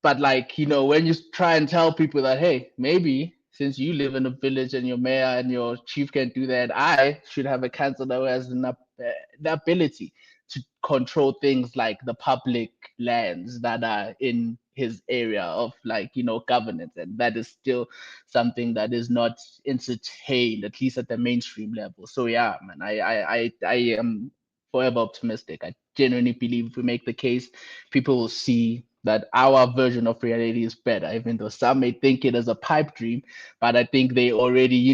But like, when you try and tell people that, hey, maybe since you live in a village and your mayor and your chief can do that, I should have a councillor who has the ability to control things like the public lands that are in his area of, like, governance. And that is still something that is not entertained, at least at the mainstream level. So yeah, man, I am forever optimistic. I genuinely believe if we make the case, people will see that our version of reality is better, even though some may think it is a pipe dream. But I think they already,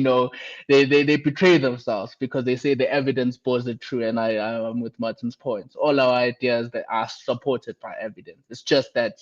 they betray themselves because they say the evidence bears it true. And I am with Martin's points. All our ideas that are supported by evidence. It's just that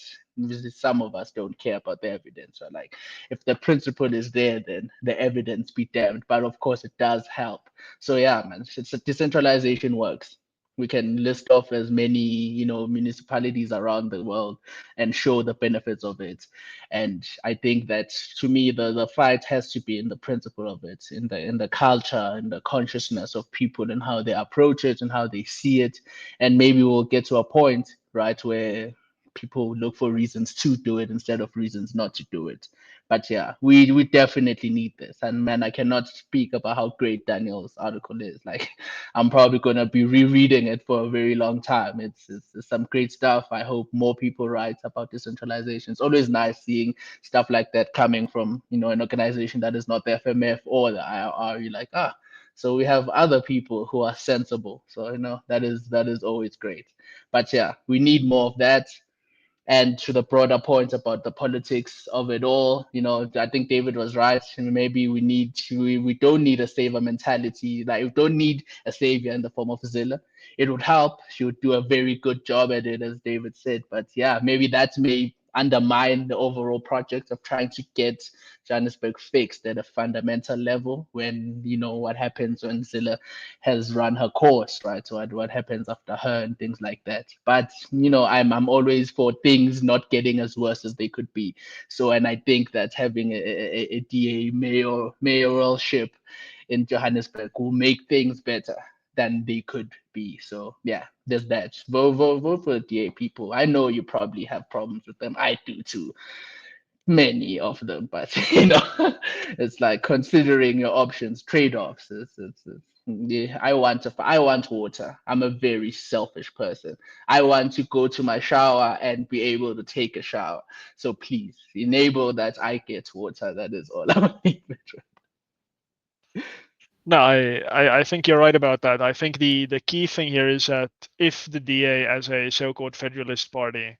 some of us don't care about the evidence. So like, if the principle is there, then the evidence be damned. But of course, it does help. So yeah, man, it's decentralization works. we can list off as many, municipalities around the world and show the benefits of it. And I think that, to me, the fight has to be in the principle of it, in the culture, in the consciousness of people and how they approach it and how they see it. And maybe we'll get to a point, right, where people look for reasons to do it instead of reasons not to do it. But yeah, we definitely need this. And man, I cannot speak about how great Daniel's article is. Like, I'm probably gonna be rereading it for a very long time. It's some great stuff. I hope more people write about decentralization. It's always nice seeing stuff like that coming from, an organization that is not the FMF or the IRR. You're like, so we have other people who are sensible. So that is always great. But yeah, we need more of that. And to the broader point about the politics of it all, I think David was right. Maybe we don't need a savior mentality. Like, we don't need a savior in the form of Zille. It would help. She would do a very good job at it, as David said. But yeah, maybe that may undermine the overall project of trying to get Johannesburg fixed at a fundamental level, when what happens when Zille has run her course, right? So what happens after her and things like that. But I'm always for things not getting as worse as they could be. So, and I think that having a DA mayoralship in Johannesburg will make things better than they could be. So yeah, there's that. Vote for the DA, people. I know you probably have problems with them. I do too, many of them, but it's like considering your options, trade-offs. Yeah, I want water. I'm a very selfish person. I want to go to my shower and be able to take a shower. So please enable that I get water. That is all I'm No, I think you're right about that. I think the key thing here is that if the DA, as a so-called federalist party,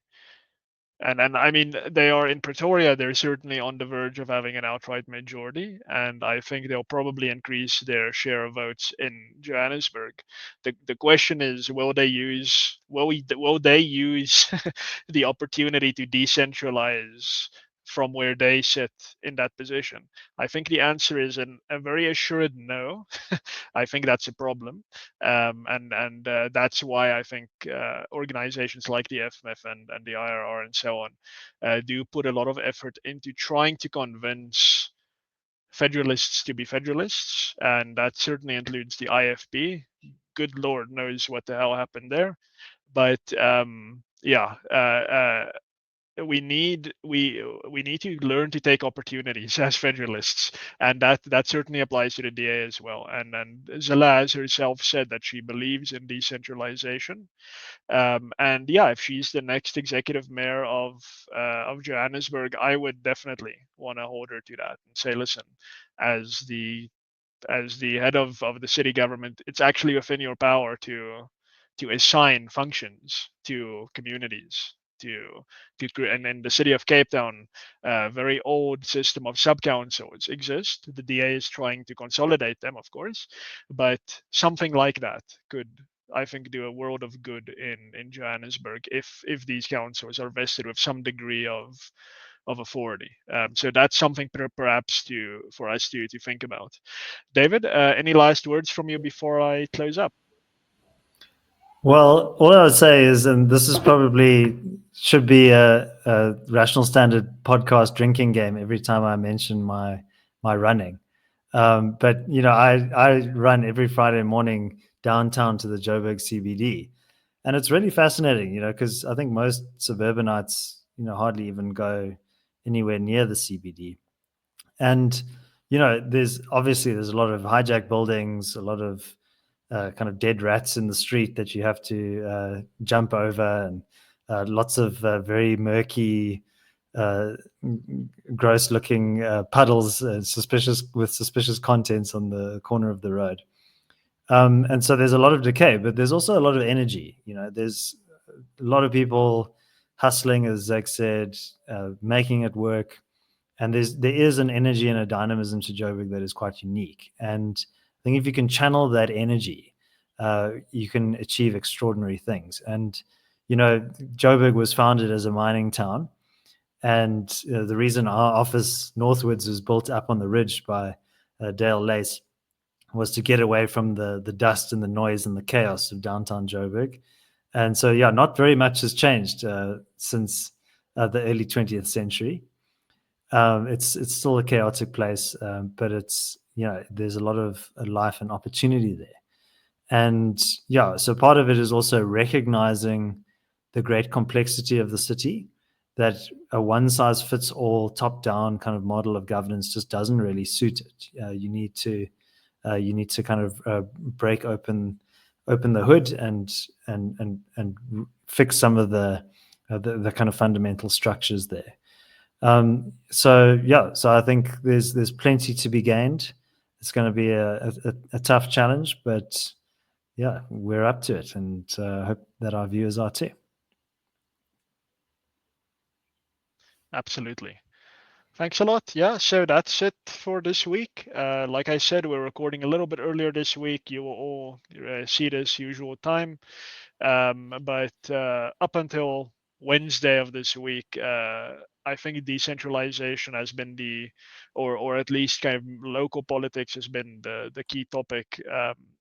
and I mean, they are in Pretoria, they're certainly on the verge of having an outright majority, and I think they'll probably increase their share of votes in Johannesburg. The question is, will they use the opportunity to decentralize from where they sit in that position? I think the answer is a very assured no. I think that's a problem, and that's why I think organizations like the FMF and the IRR and so on do put a lot of effort into trying to convince federalists to be federalists, and that certainly includes the IFP. Good Lord knows what the hell happened there, but yeah. We need to learn to take opportunities as federalists, and that certainly applies to the DA as well. And Zille has herself said that she believes in decentralization. And yeah, if she's the next executive mayor of Johannesburg, I would definitely want to hold her to that and say, listen, as the head of the city government, it's actually within your power to assign functions to communities, and in the city of Cape Town, a very old system of sub-councils exist. The DA is trying to consolidate them, of course, but something like that could, I think, do a world of good in Johannesburg if these councils are vested with some degree of authority. So that's something perhaps for us to think about. David, any last words from you before I close up? Well, all I would say is, and this is probably should be a Rational Standard podcast drinking game every time I mention my running. But I run every Friday morning downtown to the Joburg CBD, and it's really fascinating, because I think most suburbanites, hardly even go anywhere near the CBD, and there's a lot of hijacked buildings, a lot of kind of dead rats in the street that you have to jump over, and lots of very murky, gross-looking puddles, suspicious contents on the corner of the road. And so there's a lot of decay, but there's also a lot of energy. There's a lot of people hustling, as Zach said, making it work. And there is an energy and a dynamism to Joburg that is quite unique. And I think if you can channel that energy, you can achieve extraordinary things. And, Joburg was founded as a mining town. And the reason our office northwards was built up on the ridge by Dale Lace was to get away from the dust and the noise and the chaos of downtown Joburg. And so, yeah, not very much has changed since the early 20th century. It's still a chaotic place, but it's, there's a lot of life and opportunity there. And yeah, so part of it is also recognizing the great complexity of the city, that a one size fits all top down kind of model of governance just doesn't really suit it. You need to kind of break open the hood and fix some of the kind of fundamental structures there. So I think there's plenty to be gained. It's going to be a tough challenge, but yeah, we're up to it, and hope that our viewers are too. Absolutely. Thanks a lot. Yeah, so that's it for this week. Like I said, we're recording a little bit earlier this week. You will all see this usual time. But up until Wednesday of this week, I think decentralization has been or at least kind of local politics has been the key topic,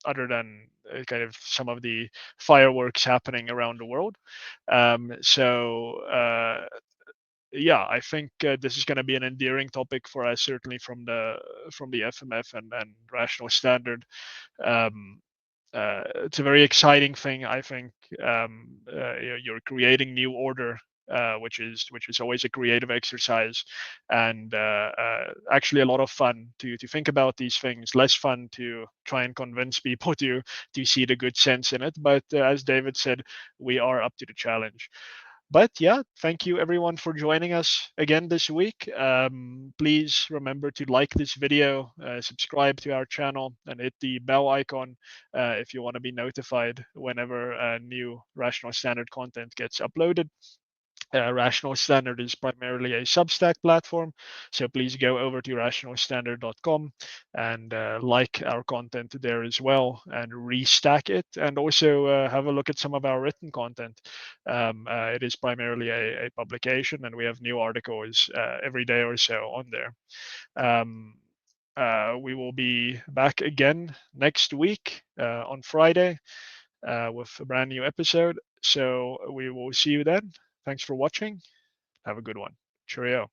other than kind of some of the fireworks happening around the world. Yeah, I think this is going to be an endearing topic for us, certainly from the FMF and Rational Standard. It's a very exciting thing, I think. You're creating new order, which is always a creative exercise, and actually a lot of fun to think about these things. Less fun to try and convince people to see the good sense in it. But as David said, we are up to the challenge. But yeah, thank you everyone for joining us again this week. Please remember to like this video, subscribe to our channel, and hit the bell icon if you want to be notified whenever new Rational Standard content gets uploaded. Rational Standard is primarily a Substack platform, so please go over to rationalstandard.com and like our content there as well, and restack it, and also have a look at some of our written content. It is primarily a publication, and we have new articles every day or so on there. We will be back again next week on Friday with a brand new episode. So we will see you then. Thanks for watching. Have a good one. Cheerio.